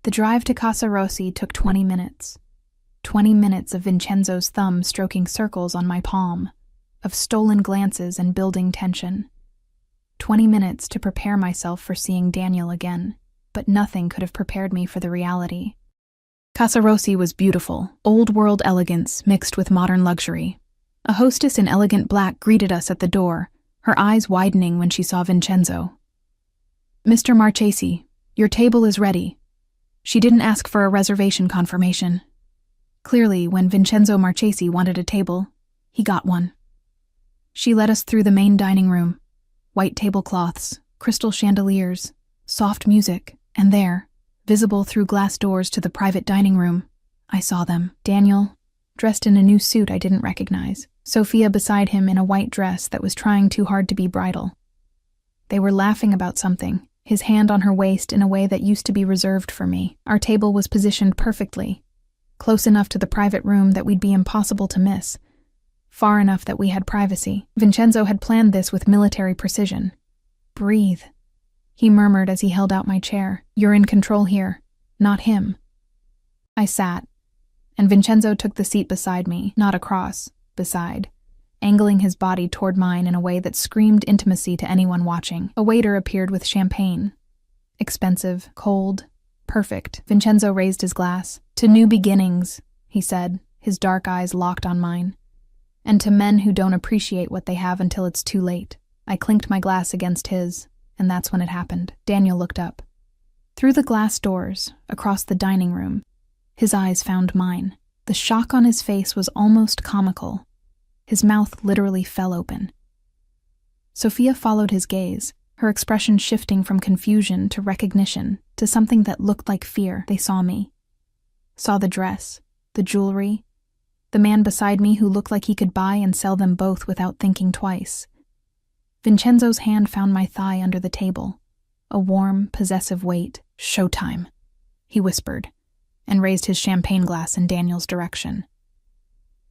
The drive to Casa Rossi took 20 minutes. 20 minutes of Vincenzo's thumb stroking circles on my palm, of stolen glances and building tension. 20 minutes to prepare myself for seeing Daniel again, but nothing could have prepared me for the reality. Casa Rossi was beautiful, old-world elegance mixed with modern luxury. A hostess in elegant black greeted us at the door, her eyes widening when she saw Vincenzo. "Mr. Marchesi, your table is ready." She didn't ask for a reservation confirmation. Clearly, when Vincenzo Marchesi wanted a table, he got one. She led us through the main dining room. White tablecloths, crystal chandeliers, soft music, and there, visible through glass doors to the private dining room, I saw them. Daniel, dressed in a new suit I didn't recognize. Sophia beside him in a white dress that was trying too hard to be bridal. They were laughing about something, his hand on her waist in a way that used to be reserved for me. Our table was positioned perfectly, close enough to the private room that we'd be impossible to miss, far enough that we had privacy. Vincenzo had planned this with military precision. "Breathe," he murmured as he held out my chair. "You're in control here, not him." I sat, and Vincenzo took the seat beside me, not across, beside, angling his body toward mine in a way that screamed intimacy to anyone watching. A waiter appeared with champagne. Expensive, cold, perfect. Vincenzo raised his glass. "To new beginnings," he said, his dark eyes locked on mine. "And to men who don't appreciate what they have until it's too late." I clinked my glass against his, and that's when it happened. Daniel looked up. Through the glass doors, across the dining room, his eyes found mine. The shock on his face was almost comical. His mouth literally fell open. Sophia followed his gaze, her expression shifting from confusion to recognition to something that looked like fear. They saw me. Saw the dress, the jewelry, the man beside me who looked like he could buy and sell them both without thinking twice. Vincenzo's hand found my thigh under the table, a warm, possessive weight. "Showtime," he whispered, and raised his champagne glass in Daniel's direction.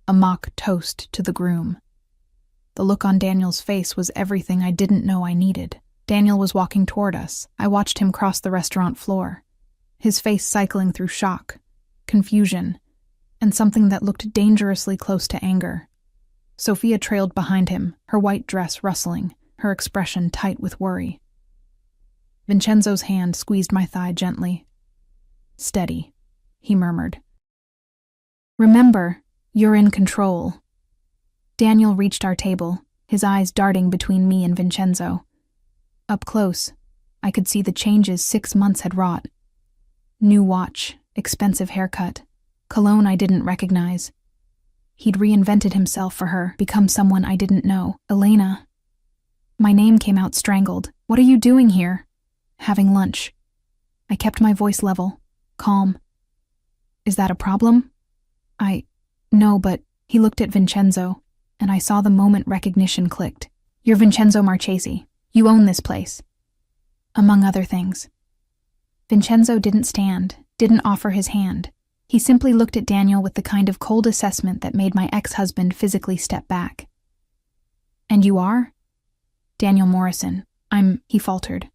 A mock toast to the groom. The look on Daniel's face was everything I didn't know I needed. Daniel was walking toward us. I watched him cross the restaurant floor, his face cycling through shock, confusion, and something that looked dangerously close to anger. Sophia trailed behind him, her white dress rustling, her expression tight with worry. Vincenzo's hand squeezed my thigh gently. "Steady," he murmured. "Remember, you're in control." Daniel reached our table, his eyes darting between me and Vincenzo. Up close, I could see the changes 6 months had wrought. New watch, expensive haircut, cologne I didn't recognize. He'd reinvented himself for her, become someone I didn't know. "Elena." My name came out strangled. "What are you doing here?" "Having lunch." I kept my voice level, calm. "Is that a problem?" No, but..." He looked at Vincenzo, and I saw the moment recognition clicked. "You're Vincenzo Marchesi. You own this place." Among other things. Vincenzo didn't stand, didn't offer his hand. He simply looked at Daniel with the kind of cold assessment that made my ex-husband physically step back. "And you are?" "Daniel Morrison. He faltered.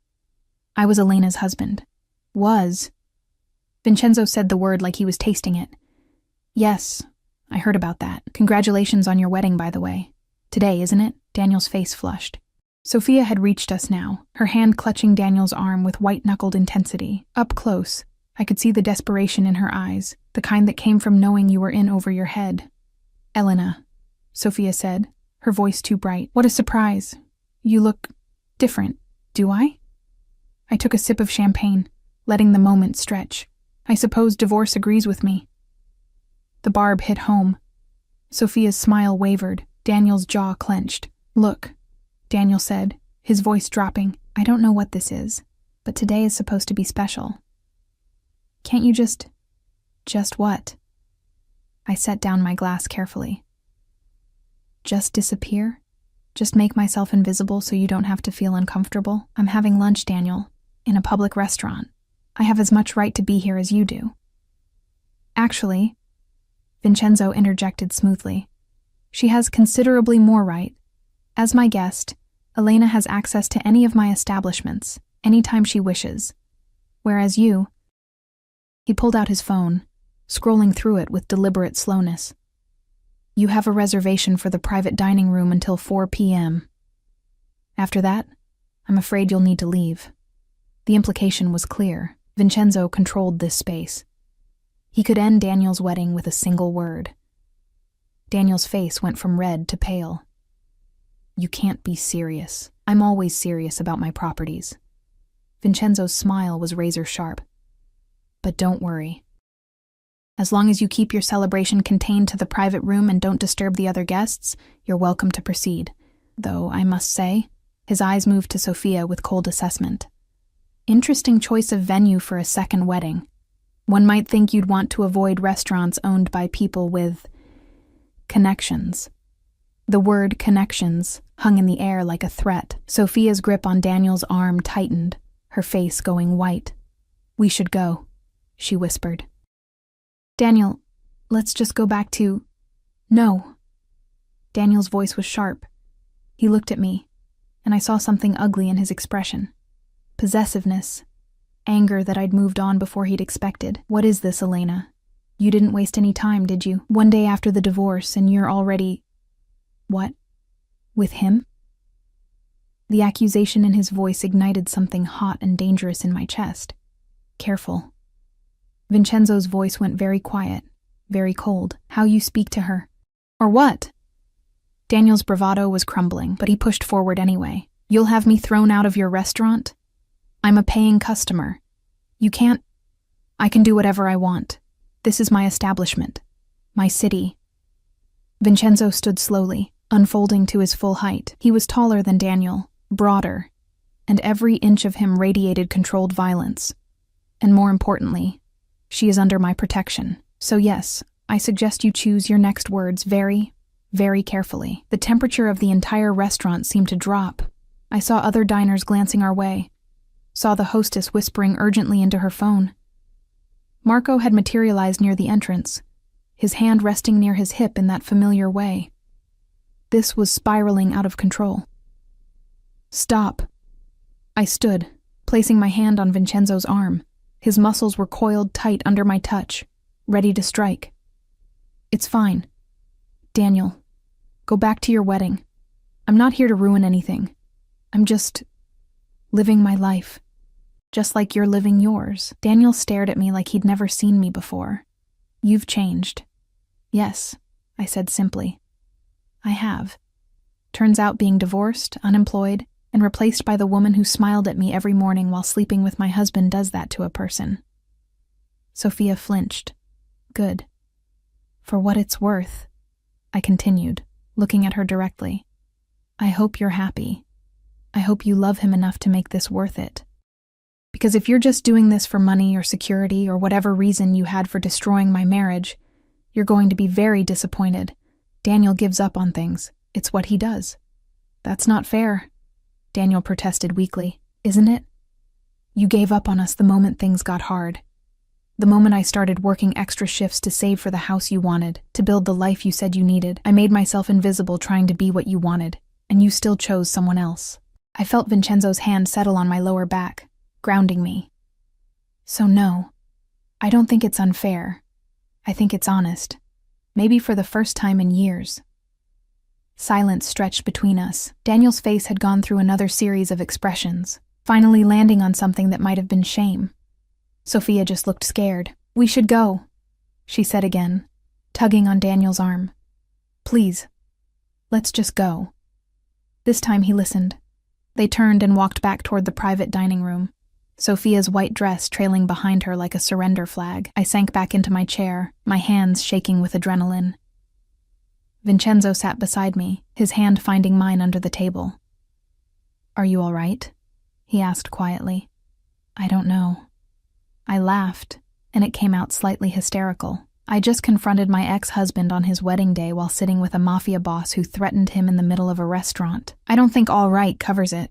"I was Elena's husband." "Was?" Vincenzo said the word like he was tasting it. Yes, I heard about that. Congratulations on your wedding, by the way. Today, isn't it? Daniel's face flushed. Sophia had reached us now, her hand clutching Daniel's arm with white-knuckled intensity. Up close, I could see the desperation in her eyes, the kind that came from knowing you were in over your head. Elena, Sophia said, her voice too bright. What a surprise. You look different. Do I? I took a sip of champagne, letting the moment stretch. I suppose divorce agrees with me. The barb hit home. Sophia's smile wavered, Daniel's jaw clenched. Look, Daniel said, his voice dropping. I don't know what this is, but today is supposed to be special. Can't you just what? I set down my glass carefully. Just disappear? Just make myself invisible so you don't have to feel uncomfortable? I'm having lunch, Daniel, in a public restaurant. I have as much right to be here as you do. Actually, Vincenzo interjected smoothly, she has considerably more right. As my guest, Elena has access to any of my establishments, anytime she wishes. Whereas you... He pulled out his phone, scrolling through it with deliberate slowness. You have a reservation for the private dining room until 4 p.m. After that, I'm afraid you'll need to leave. The implication was clear. Vincenzo controlled this space. He could end Daniel's wedding with a single word. Daniel's face went from red to pale. You can't be serious. I'm always serious about my properties. Vincenzo's smile was razor sharp. But don't worry. As long as you keep your celebration contained to the private room and don't disturb the other guests, you're welcome to proceed. Though, I must say, his eyes moved to Sophia with cold assessment. Interesting choice of venue for a second wedding. One might think you'd want to avoid restaurants owned by people with connections. The word connections hung in the air like a threat. Sophia's grip on Daniel's arm tightened, her face going white. We should go, she whispered. Daniel, let's just go back to... No. Daniel's voice was sharp. He looked at me, and I saw something ugly in his expression. Possessiveness. Anger that I'd moved on before he'd expected. What is this, Elena? You didn't waste any time, did you? One day after the divorce, and you're already... What? With him? The accusation in his voice ignited something hot and dangerous in my chest. Careful. Vincenzo's voice went very quiet, very cold. How you speak to her. Or what? Daniel's bravado was crumbling, but he pushed forward anyway. You'll have me thrown out of your restaurant? I'm a paying customer. You can't... I can do whatever I want. This is my establishment. My city. Vincenzo stood slowly, unfolding to his full height. He was taller than Daniel, broader, and every inch of him radiated controlled violence. And more importantly, she is under my protection. So yes, I suggest you choose your next words very, very carefully. The temperature of the entire restaurant seemed to drop. I saw other diners glancing our way, saw the hostess whispering urgently into her phone. Marco had materialized near the entrance, his hand resting near his hip in that familiar way. This was spiraling out of control. Stop. I stood, placing my hand on Vincenzo's arm. His muscles were coiled tight under my touch, ready to strike. It's fine. Daniel, go back to your wedding. I'm not here to ruin anything. I'm just living my life, just like you're living yours. Daniel stared at me like he'd never seen me before. You've changed. Yes, I said simply. I have. Turns out being divorced, unemployed, and replaced by the woman who smiled at me every morning while sleeping with my husband does that to a person. Sophia flinched. Good. For what it's worth, I continued, looking at her directly. I hope you're happy. I hope you love him enough to make this worth it. Because if you're just doing this for money or security or whatever reason you had for destroying my marriage, you're going to be very disappointed. Daniel gives up on things. It's what he does. That's not fair. Daniel protested weakly. Isn't it? You gave up on us the moment things got hard. The moment I started working extra shifts to save for the house you wanted, to build the life you said you needed. I made myself invisible trying to be what you wanted, and you still chose someone else. I felt Vincenzo's hand settle on my lower back, grounding me. So no, I don't think it's unfair. I think it's honest. maybe for the first time in years. Silence stretched between us. Daniel's face had gone through another series of expressions, finally landing on something that might have been shame. Sophia just looked scared. "We should go," she said again, tugging on Daniel's arm. "Please, let's just go." This time he listened. They turned and walked back toward the private dining room, Sophia's white dress trailing behind her like a surrender flag. I sank back into my chair, my hands shaking with adrenaline. Vincenzo sat beside me, his hand finding mine under the table. "Are you all right?" he asked quietly. "I don't know." I laughed, and it came out slightly hysterical. I just confronted my ex-husband on his wedding day while sitting with a mafia boss who threatened him in the middle of a restaurant. I don't think "all right" covers it.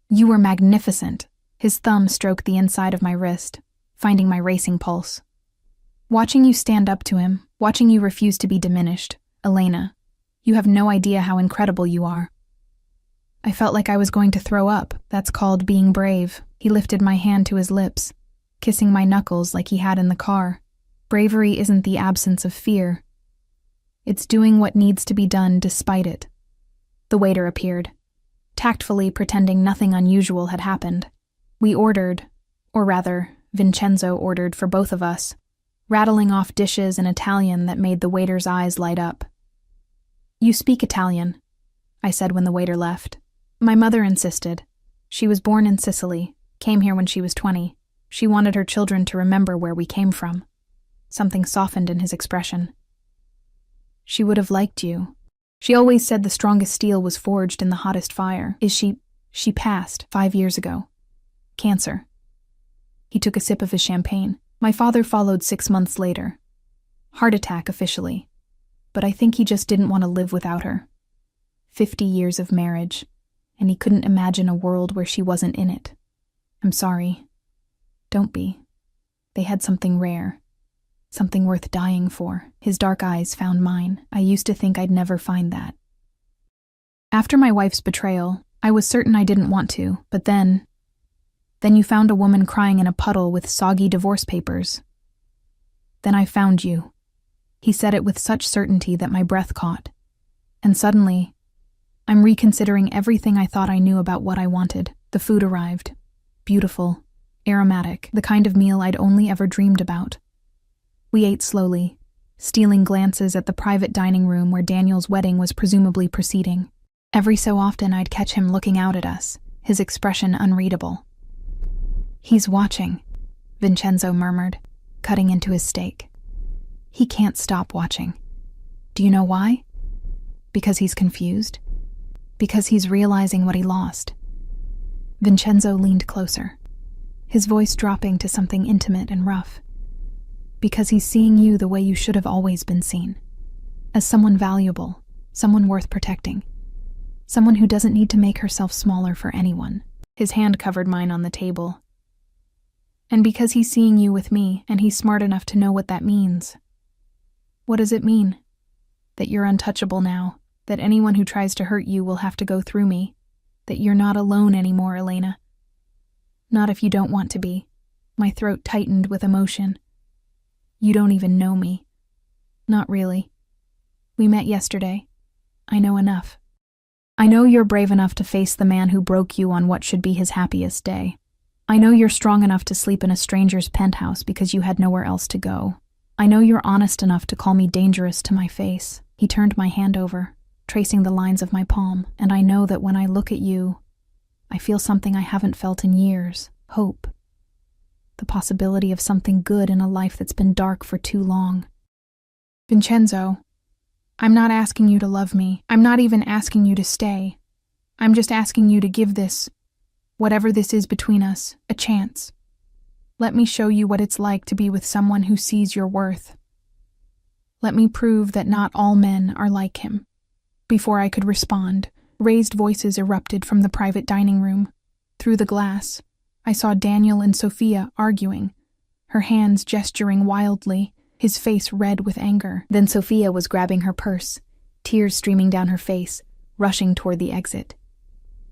"You were magnificent." His thumb stroked the inside of my wrist, finding my racing pulse. "Watching you stand up to him, watching you refuse to be diminished, Elena, you have no idea how incredible you are." I felt like I was going to throw up. That's called being brave. He lifted my hand to his lips, kissing my knuckles like he had in the car. Bravery isn't the absence of fear. It's doing what needs to be done despite it. The waiter appeared, tactfully pretending nothing unusual had happened. We ordered, or rather, Vincenzo ordered for both of us, rattling off dishes in Italian that made the waiter's eyes light up. "You speak Italian," I said when the waiter left. "My mother insisted. She was born in Sicily, came here when she was 20. She wanted her children to remember where we came from." Something softened in his expression. "She would have liked you. She always said the strongest steel was forged in the hottest fire. She passed 5 years ago. Cancer." He took a sip of his champagne. "My father followed 6 months later. Heart attack officially. But I think he just didn't want to live without her. 50 years of marriage, and he couldn't imagine a world where she wasn't in it. I'm sorry. Don't be. They had something rare. Something worth dying for." His dark eyes found mine. I used to think I'd never find that. After my wife's betrayal, I was certain I didn't want to, but then you found a woman crying in a puddle with soggy divorce papers. Then I found you. He said it with such certainty that my breath caught. And suddenly, I'm reconsidering everything I thought I knew about what I wanted. The food arrived. Beautiful, aromatic, the kind of meal I'd only ever dreamed about. We ate slowly, stealing glances at the private dining room where Daniel's wedding was presumably proceeding. Every so often I'd catch him looking out at us, his expression unreadable. "He's watching," Vincenzo murmured, cutting into his steak. "He can't stop watching. Do you know why? Because he's confused? Because he's realizing what he lost." Vincenzo leaned closer, his voice dropping to something intimate and rough. "Because he's seeing you the way you should have always been seen. As someone valuable, someone worth protecting. Someone who doesn't need to make herself smaller for anyone." His hand covered mine on the table. "And because he's seeing you with me, and he's smart enough to know what that means." "What does it mean?" "That you're untouchable now, that anyone who tries to hurt you will have to go through me, that you're not alone anymore, Elena. Not if you don't want to be." My throat tightened with emotion. "You don't even know me." "Not really. We met yesterday. I know enough. I know you're brave enough to face the man who broke you on what should be his happiest day. I know you're strong enough to sleep in a stranger's penthouse because you had nowhere else to go. I know you're honest enough to call me dangerous to my face." He turned my hand over, tracing the lines of my palm, "and I know that when I look at you, I feel something I haven't felt in years, hope. The possibility of something good in a life that's been dark for too long." "Vincenzo, I'm not asking you to love me. I'm not even asking you to stay. I'm just asking you to give this, whatever this is between us, a chance. Let me show you what it's like to be with someone who sees your worth. Let me prove that not all men are like him." Before I could respond, raised voices erupted from the private dining room. Through the glass, I saw Daniel and Sophia arguing, her hands gesturing wildly, his face red with anger. Then Sophia was grabbing her purse, tears streaming down her face, rushing toward the exit.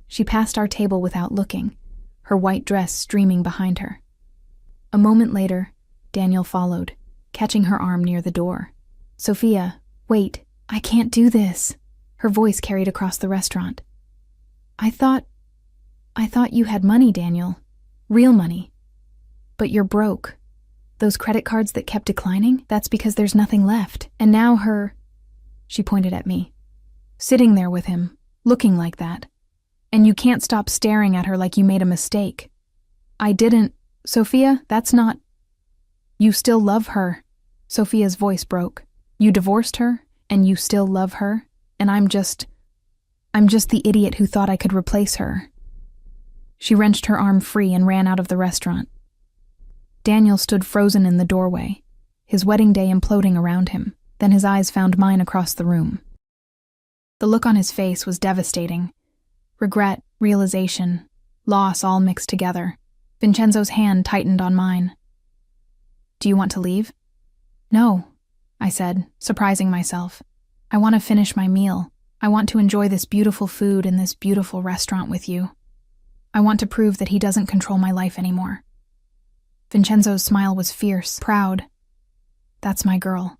She passed our table without looking, her white dress streaming behind her. A moment later, Daniel followed, catching her arm near the door. Sophia, wait, I can't do this. Her voice carried across the restaurant. I thought you had money, Daniel. Real money. But you're broke. Those credit cards that kept declining, that's because there's nothing left. And now she pointed at me, sitting there with him, looking like that. And you can't stop staring at her like you made a mistake. I didn't. Sophia, that's not. You still love her. Sophia's voice broke. You divorced her, and you still love her, and I'm just the idiot who thought I could replace her. She wrenched her arm free and ran out of the restaurant. Daniel stood frozen in the doorway, his wedding day imploding around him. Then his eyes found mine across the room. The look on his face was devastating. Regret, realization, loss all mixed together. Vincenzo's hand tightened on mine. Do you want to leave? No, I said, surprising myself. I want to finish my meal. I want to enjoy this beautiful food in this beautiful restaurant with you. I want to prove that he doesn't control my life anymore. Vincenzo's smile was fierce, proud. That's my girl.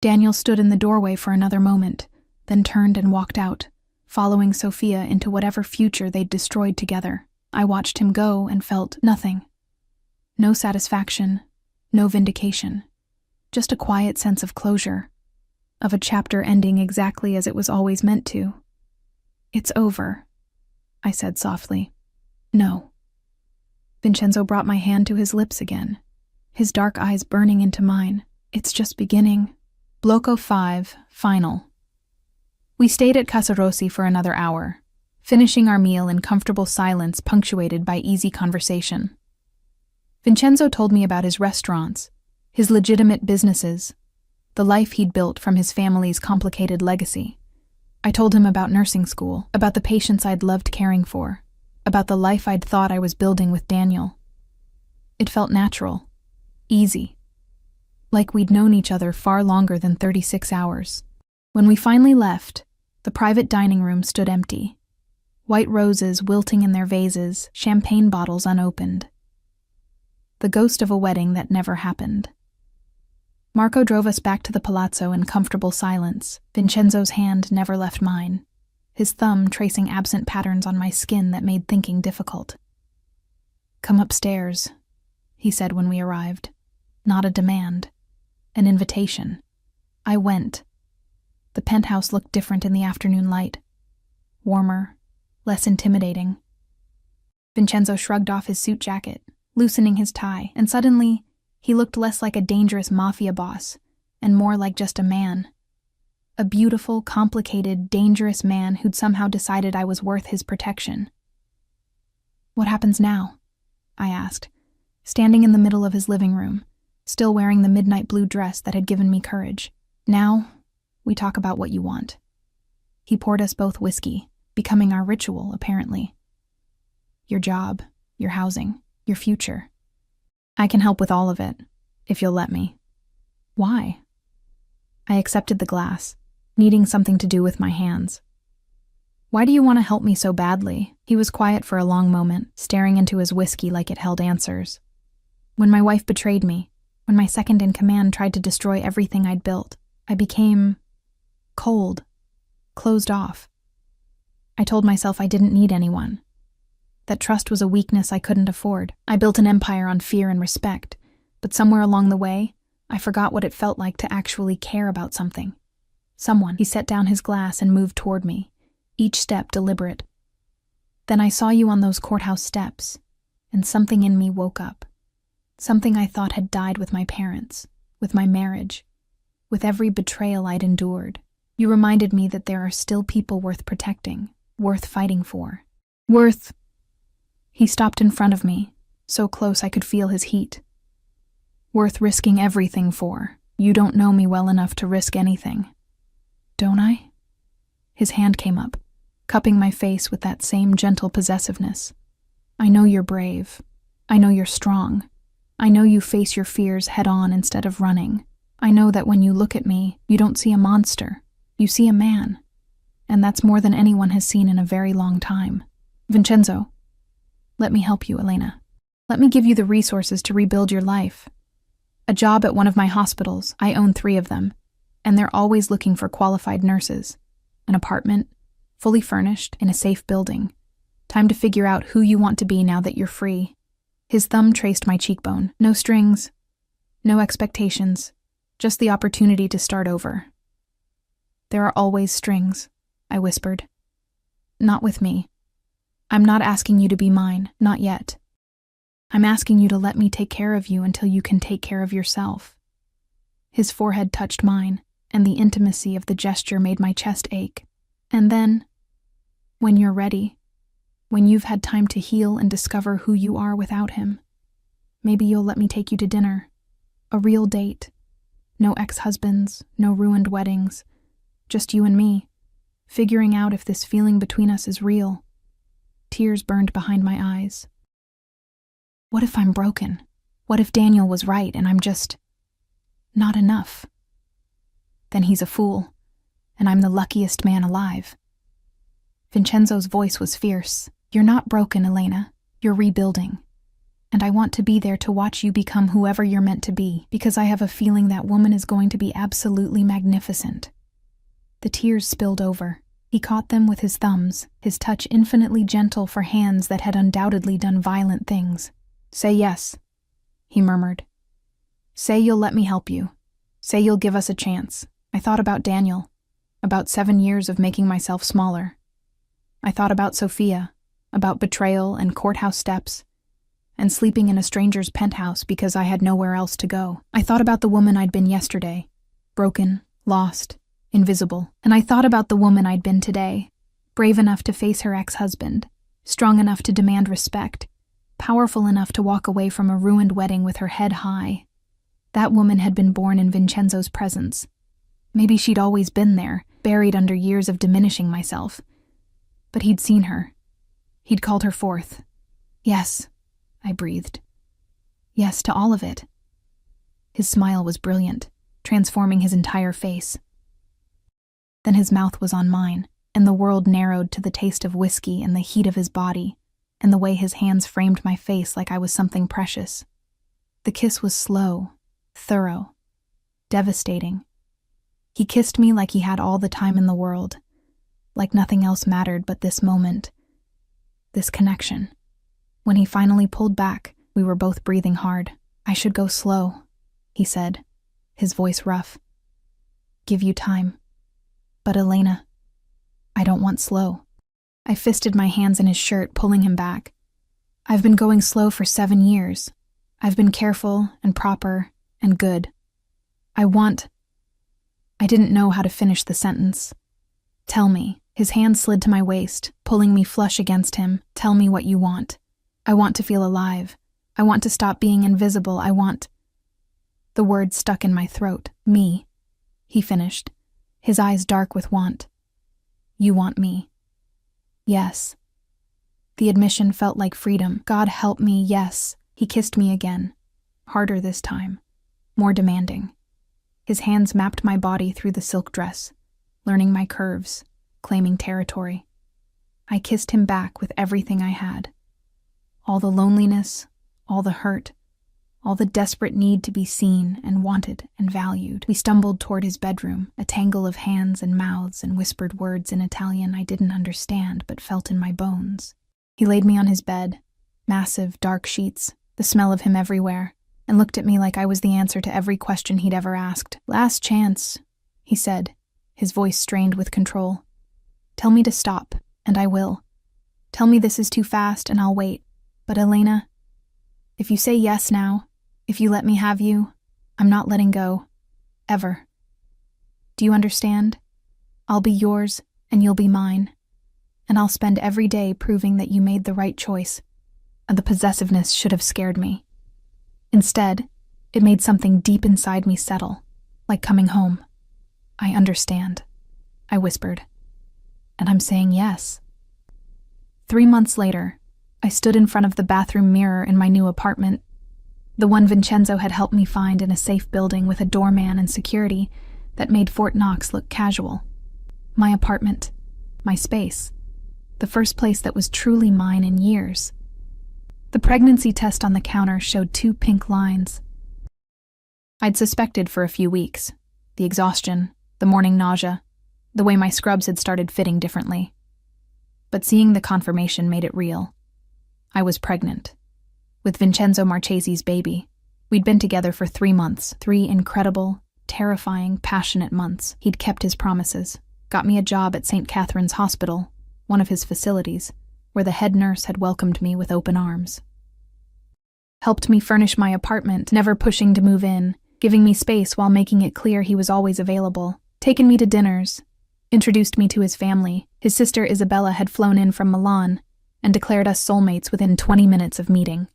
Daniel stood in the doorway for another moment, then turned and walked out, following Sophia into whatever future they'd destroyed together. I watched him go and felt nothing. No satisfaction, no vindication. Just a quiet sense of closure, of a chapter ending exactly as it was always meant to. It's over, I said softly. No. Vincenzo brought my hand to his lips again, his dark eyes burning into mine. It's just beginning. Blocco 5, final. We stayed at Casa Rossi for another hour, finishing our meal in comfortable silence punctuated by easy conversation. Vincenzo told me about his restaurants, his legitimate businesses, the life he'd built from his family's complicated legacy. I told him about nursing school, about the patients I'd loved caring for, about the life I'd thought I was building with Daniel. It felt natural, easy, like we'd known each other far longer than 36 hours. When we finally left, the private dining room stood empty. White roses wilting in their vases, champagne bottles unopened. The ghost of a wedding that never happened. Marco drove us back to the palazzo in comfortable silence. Vincenzo's hand never left mine, his thumb tracing absent patterns on my skin that made thinking difficult. Come upstairs, he said when we arrived. Not a demand, an invitation. I went. The penthouse looked different in the afternoon light. Warmer, less intimidating. Vincenzo shrugged off his suit jacket, loosening his tie, and suddenly he looked less like a dangerous mafia boss and more like just a man. A beautiful, complicated, dangerous man who'd somehow decided I was worth his protection. What happens now? I asked, standing in the middle of his living room, still wearing the midnight blue dress that had given me courage. Now, we talk about what you want. He poured us both whiskey, becoming our ritual, apparently. Your job, your housing, your future. I can help with all of it, if you'll let me. Why? I accepted the glass, needing something to do with my hands. Why do you want to help me so badly? He was quiet for a long moment, staring into his whiskey like it held answers. When my wife betrayed me, when my second in command tried to destroy everything I'd built, I became cold, closed off. I told myself I didn't need anyone, that trust was a weakness I couldn't afford. I built an empire on fear and respect, but somewhere along the way, I forgot what it felt like to actually care about something. Someone. He set down his glass and moved toward me, each step deliberate. Then I saw you on those courthouse steps, and something in me woke up. Something I thought had died with my parents, with my marriage, with every betrayal I'd endured. You reminded me that there are still people worth protecting, worth fighting for. He stopped in front of me, so close I could feel his heat. Worth risking everything for. You don't know me well enough to risk anything. Don't I? His hand came up, cupping my face with that same gentle possessiveness. I know you're brave. I know you're strong. I know you face your fears head on instead of running. I know that when you look at me, you don't see a monster. You see a man. And that's more than anyone has seen in a very long time. Vincenzo, let me help you, Elena. Let me give you the resources to rebuild your life. A job at one of my hospitals. I own 3 of them. And they're always looking for qualified nurses. An apartment, fully furnished, in a safe building. Time to figure out who you want to be now that you're free. His thumb traced my cheekbone. No strings, no expectations, just the opportunity to start over. There are always strings, I whispered. Not with me. I'm not asking you to be mine, not yet. I'm asking you to let me take care of you until you can take care of yourself. His forehead touched mine, and the intimacy of the gesture made my chest ache. And then, when you're ready, when you've had time to heal and discover who you are without him, maybe you'll let me take you to dinner. A real date. No ex-husbands, no ruined weddings. Just you and me, figuring out if this feeling between us is real. Tears burned behind my eyes. What if I'm broken? What if Daniel was right and I'm just not enough? Then he's a fool, and I'm the luckiest man alive. Vincenzo's voice was fierce. You're not broken, Elena. You're rebuilding. And I want to be there to watch you become whoever you're meant to be, because I have a feeling that woman is going to be absolutely magnificent. The tears spilled over. He caught them with his thumbs, his touch infinitely gentle for hands that had undoubtedly done violent things. Say yes, he murmured. Say you'll let me help you. Say you'll give us a chance. I thought about Daniel, about 7 years of making myself smaller. I thought about Sophia, about betrayal and courthouse steps, and sleeping in a stranger's penthouse because I had nowhere else to go. I thought about the woman I'd been yesterday, broken, lost, invisible. And I thought about the woman I'd been today, brave enough to face her ex-husband, strong enough to demand respect, powerful enough to walk away from a ruined wedding with her head high. That woman had been born in Vincenzo's presence. Maybe she'd always been there, buried under years of diminishing myself. But he'd seen her. He'd called her forth. Yes, I breathed. Yes to all of it. His smile was brilliant, transforming his entire face. Then his mouth was on mine, and the world narrowed to the taste of whiskey and the heat of his body, and the way his hands framed my face like I was something precious. The kiss was slow, thorough, devastating. He kissed me like he had all the time in the world, like nothing else mattered but this moment, this connection. When he finally pulled back, we were both breathing hard. I should go slow, he said, his voice rough. Give you time. But Elena, I don't want slow. I fisted my hands in his shirt, pulling him back. I've been going slow for 7 years. I've been careful and proper and good. I didn't know how to finish the sentence. Tell me. His hand slid to my waist, pulling me flush against him. Tell me what you want. I want to feel alive. I want to stop being invisible. I want... The word stuck in my throat. Me, he finished, his eyes dark with want. You want me. Yes. The admission felt like freedom. God help me, yes. He kissed me again. Harder this time. More demanding. His hands mapped my body through the silk dress, learning my curves, claiming territory. I kissed him back with everything I had. All the loneliness, all the hurt, all the desperate need to be seen and wanted and valued. We stumbled toward his bedroom, a tangle of hands and mouths and whispered words in Italian I didn't understand but felt in my bones. He laid me on his bed, massive, dark sheets, the smell of him everywhere, and looked at me like I was the answer to every question he'd ever asked. Last chance, he said, his voice strained with control. Tell me to stop, and I will. Tell me this is too fast, and I'll wait. But Elena, if you say yes now, if you let me have you, I'm not letting go. Ever. Do you understand? I'll be yours, and you'll be mine. And I'll spend every day proving that you made the right choice. And the possessiveness should have scared me. Instead, it made something deep inside me settle, like coming home. I understand, I whispered. And I'm saying yes. 3 months later, I stood in front of the bathroom mirror in my new apartment, the one Vincenzo had helped me find in a safe building with a doorman and security that made Fort Knox look casual. My apartment, my space, the first place that was truly mine in years. The pregnancy test on the counter showed 2 pink lines. I'd suspected for a few weeks. the exhaustion, the morning nausea, the way my scrubs had started fitting differently. But seeing the confirmation made it real. I was pregnant. With Vincenzo Marchese's baby. We'd been together for 3 months, 3 incredible, terrifying, passionate months. He'd kept his promises, got me a job at St. Catherine's Hospital, one of his facilities, where the head nurse had welcomed me with open arms. Helped me furnish my apartment, never pushing to move in, giving me space while making it clear he was always available, taken me to dinners, introduced me to his family. His sister Isabella had flown in from Milan and declared us soulmates within 20 minutes of meeting.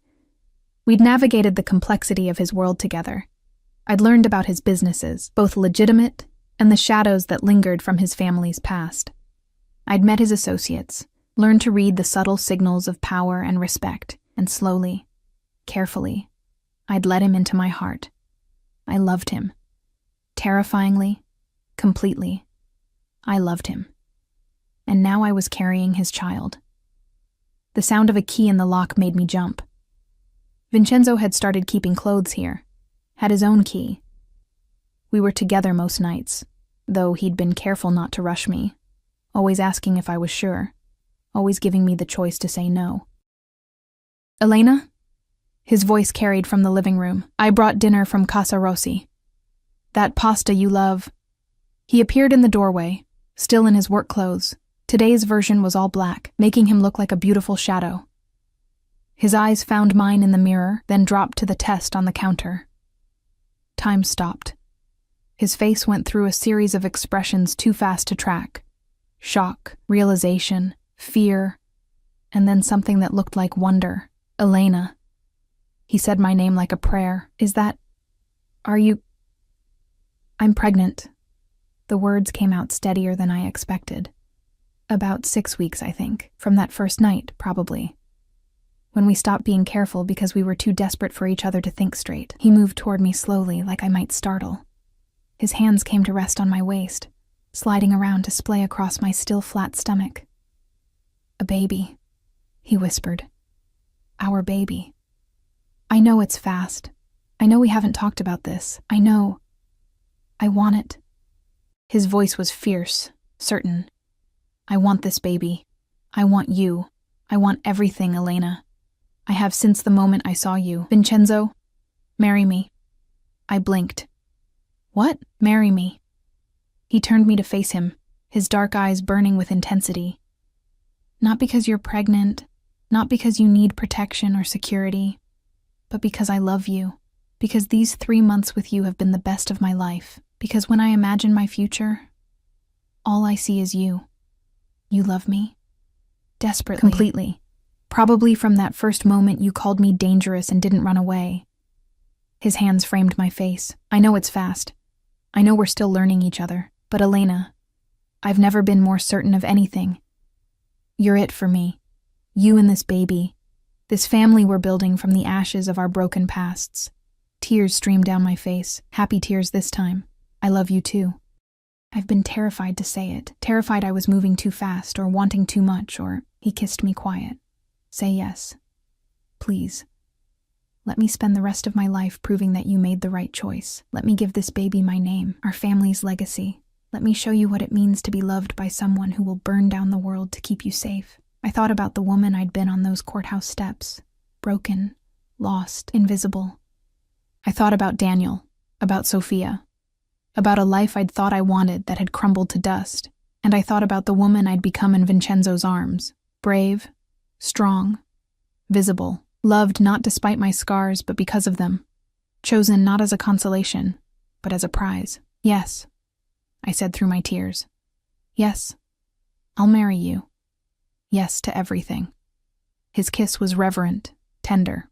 We'd navigated the complexity of his world together. I'd learned about his businesses, both legitimate and the shadows that lingered from his family's past. I'd met his associates, learned to read the subtle signals of power and respect, and slowly, carefully, I'd let him into my heart. I loved him. Terrifyingly, completely. I loved him. And now I was carrying his child. The sound of a key in the lock made me jump. Vincenzo had started keeping clothes here, had his own key. We were together most nights, though he'd been careful not to rush me, always asking if I was sure, always giving me the choice to say no. "Elena?" His voice carried from the living room. "I brought dinner from Casa Rossi. That pasta you love." He appeared in the doorway, still in his work clothes. Today's version was all black, making him look like a beautiful shadow. His eyes found mine in the mirror, then dropped to the test on the counter. Time stopped. His face went through a series of expressions too fast to track. Shock, realization, fear, and then something that looked like wonder. "Elena." He said my name like a prayer. Are you... "I'm pregnant." The words came out steadier than I expected. About 6 weeks, I think, from that first night, probably. When we stopped being careful because we were too desperate for each other to think straight. He moved toward me slowly, like I might startle. His hands came to rest on my waist, sliding around to splay across my still flat stomach. "A baby," he whispered. "Our baby. I know it's fast. I know we haven't talked about this. I know. I want it." His voice was fierce, certain. "I want this baby. I want you. I want everything, Elena. I have since the moment I saw you. Vincenzo, marry me." I blinked. "What? Marry me?" He turned me to face him, his dark eyes burning with intensity. "Not because you're pregnant, not because you need protection or security, but because I love you, because these 3 months with you have been the best of my life, because when I imagine my future, all I see is you. You love me? Desperately. Completely. Probably from that first moment you called me dangerous and didn't run away." His hands framed my face. "I know it's fast. I know we're still learning each other. But Elena, I've never been more certain of anything. You're it for me. You and this baby. This family we're building from the ashes of our broken pasts." Tears streamed down my face. Happy tears this time. "I love you too." I've been terrified to say it. Terrified I was moving too fast or wanting too much, or... He kissed me quiet. "Say yes. Please. Let me spend the rest of my life proving that you made the right choice. Let me give this baby my name, our family's legacy. Let me show you what it means to be loved by someone who will burn down the world to keep you safe." I thought about the woman I'd been on those courthouse steps. Broken, lost, invisible. I thought about Daniel, about Sophia, about a life I'd thought I wanted that had crumbled to dust. And I thought about the woman I'd become in Vincenzo's arms. Brave, strong, visible, loved not despite my scars but because of them, chosen not as a consolation, but as a prize. "Yes," I said through my tears. "Yes, I'll marry you. Yes to everything." His kiss was reverent, tender,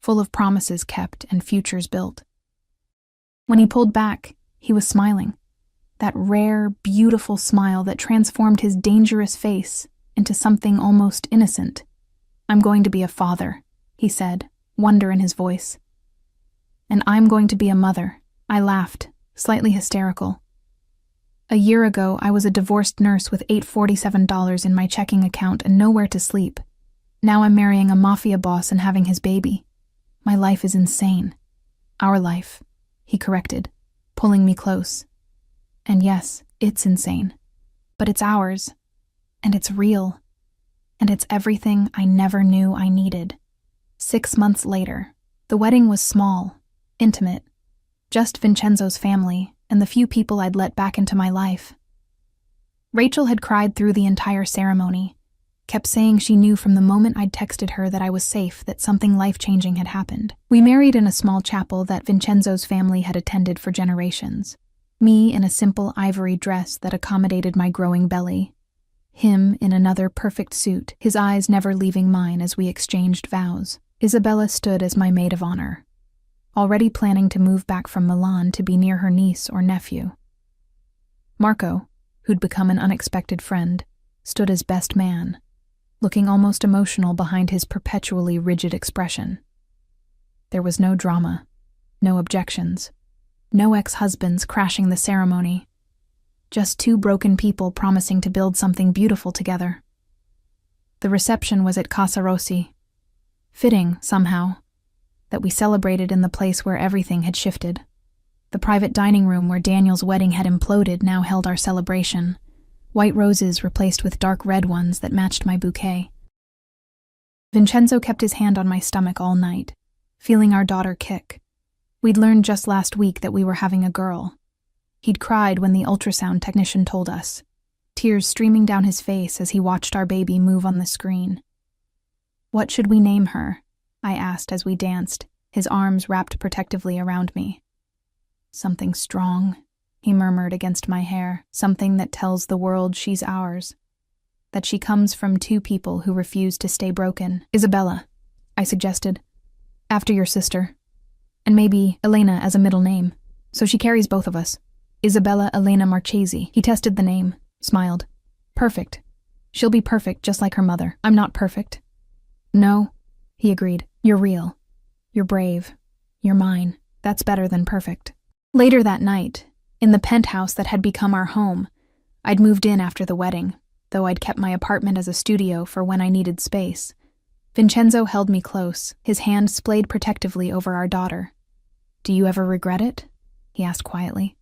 full of promises kept and futures built. When he pulled back, he was smiling, that rare, beautiful smile that transformed his dangerous face into something almost innocent. "I'm going to be a father," he said, wonder in his voice. "And I'm going to be a mother." I laughed, slightly hysterical. A year ago, I was a divorced nurse with $847 in my checking account and nowhere to sleep. Now I'm marrying a mafia boss and having his baby. My life is insane. "Our life," he corrected, pulling me close. And yes, it's insane. But it's ours. And it's real. And it's everything I never knew I needed. 6 months later, the wedding was small, intimate. Just Vincenzo's family and the few people I'd let back into my life. Rachel had cried through the entire ceremony, kept saying she knew from the moment I'd texted her that I was safe that something life-changing had happened. We married in a small chapel that Vincenzo's family had attended for generations. Me in a simple ivory dress that accommodated my growing belly. Him in another perfect suit, his eyes never leaving mine as we exchanged vows. Isabella stood as my maid of honor, already planning to move back from Milan to be near her niece or nephew. Marco, who'd become an unexpected friend, stood as best man, looking almost emotional behind his perpetually rigid expression. There was no drama, no objections, no ex-husbands crashing the ceremony, just two broken people promising to build something beautiful together. The reception was at Casa Rossi. Fitting, somehow, that we celebrated in the place where everything had shifted. The private dining room where Daniel's wedding had imploded now held our celebration. White roses replaced with dark red ones that matched my bouquet. Vincenzo kept his hand on my stomach all night, feeling our daughter kick. We'd learned just last week that we were having a girl. He'd cried when the ultrasound technician told us, tears streaming down his face as he watched our baby move on the screen. "What should we name her?" I asked as we danced, his arms wrapped protectively around me. "Something strong," he murmured against my hair, "something that tells the world she's ours. That she comes from two people who refuse to stay broken." "Isabella," I suggested. "After your sister. And maybe Elena as a middle name, so she carries both of us. Isabella Elena Marchesi." He tested the name, smiled. "Perfect. She'll be perfect just like her mother. I'm not perfect." "No," he agreed. "You're real. You're brave. You're mine. That's better than perfect." Later that night, in the penthouse that had become our home, I'd moved in after the wedding, though I'd kept my apartment as a studio for when I needed space. Vincenzo held me close, his hand splayed protectively over our daughter. "Do you ever regret it?" he asked quietly.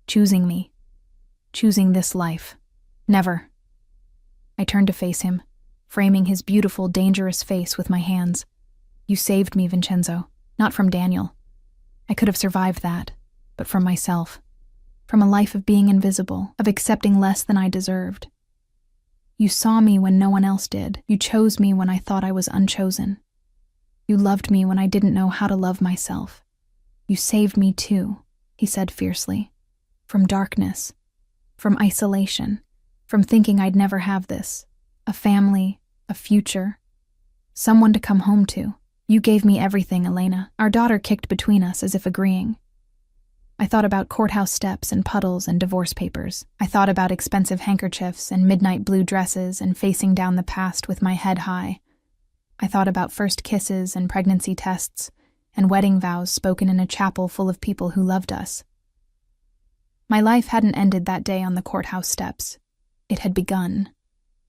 "Choosing me. Choosing this life. Never." I turned to face him, framing his beautiful, dangerous face with my hands. "You saved me, Vincenzo. Not from Daniel. I could have survived that, but from myself. From a life of being invisible, of accepting less than I deserved. You saw me when no one else did. You chose me when I thought I was unchosen. You loved me when I didn't know how to love myself. You saved me too," he said fiercely. "From darkness, from isolation, from thinking I'd never have this. A family, a future, someone to come home to. You gave me everything, Elena." Our daughter kicked between us as if agreeing. I thought about courthouse steps and puddles and divorce papers. I thought about expensive handkerchiefs and midnight blue dresses and facing down the past with my head high. I thought about first kisses and pregnancy tests and wedding vows spoken in a chapel full of people who loved us. My life hadn't ended that day on the courthouse steps. It had begun.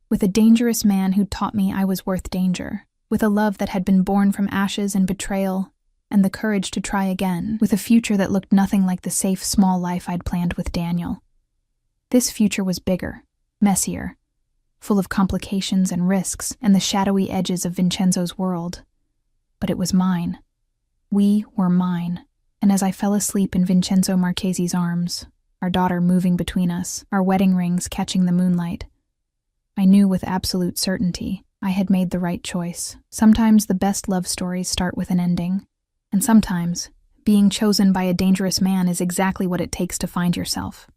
With a dangerous man who taught me I was worth danger. With a love that had been born from ashes and betrayal, and the courage to try again, with a future that looked nothing like the safe, small life I'd planned with Daniel. This future was bigger, messier, full of complications and risks and the shadowy edges of Vincenzo's world. But it was mine. We were mine. And as I fell asleep in Vincenzo Marchesi's arms, our daughter moving between us, our wedding rings catching the moonlight, I knew with absolute certainty I had made the right choice. Sometimes the best love stories start with an ending. And sometimes, being chosen by a dangerous man is exactly what it takes to find yourself.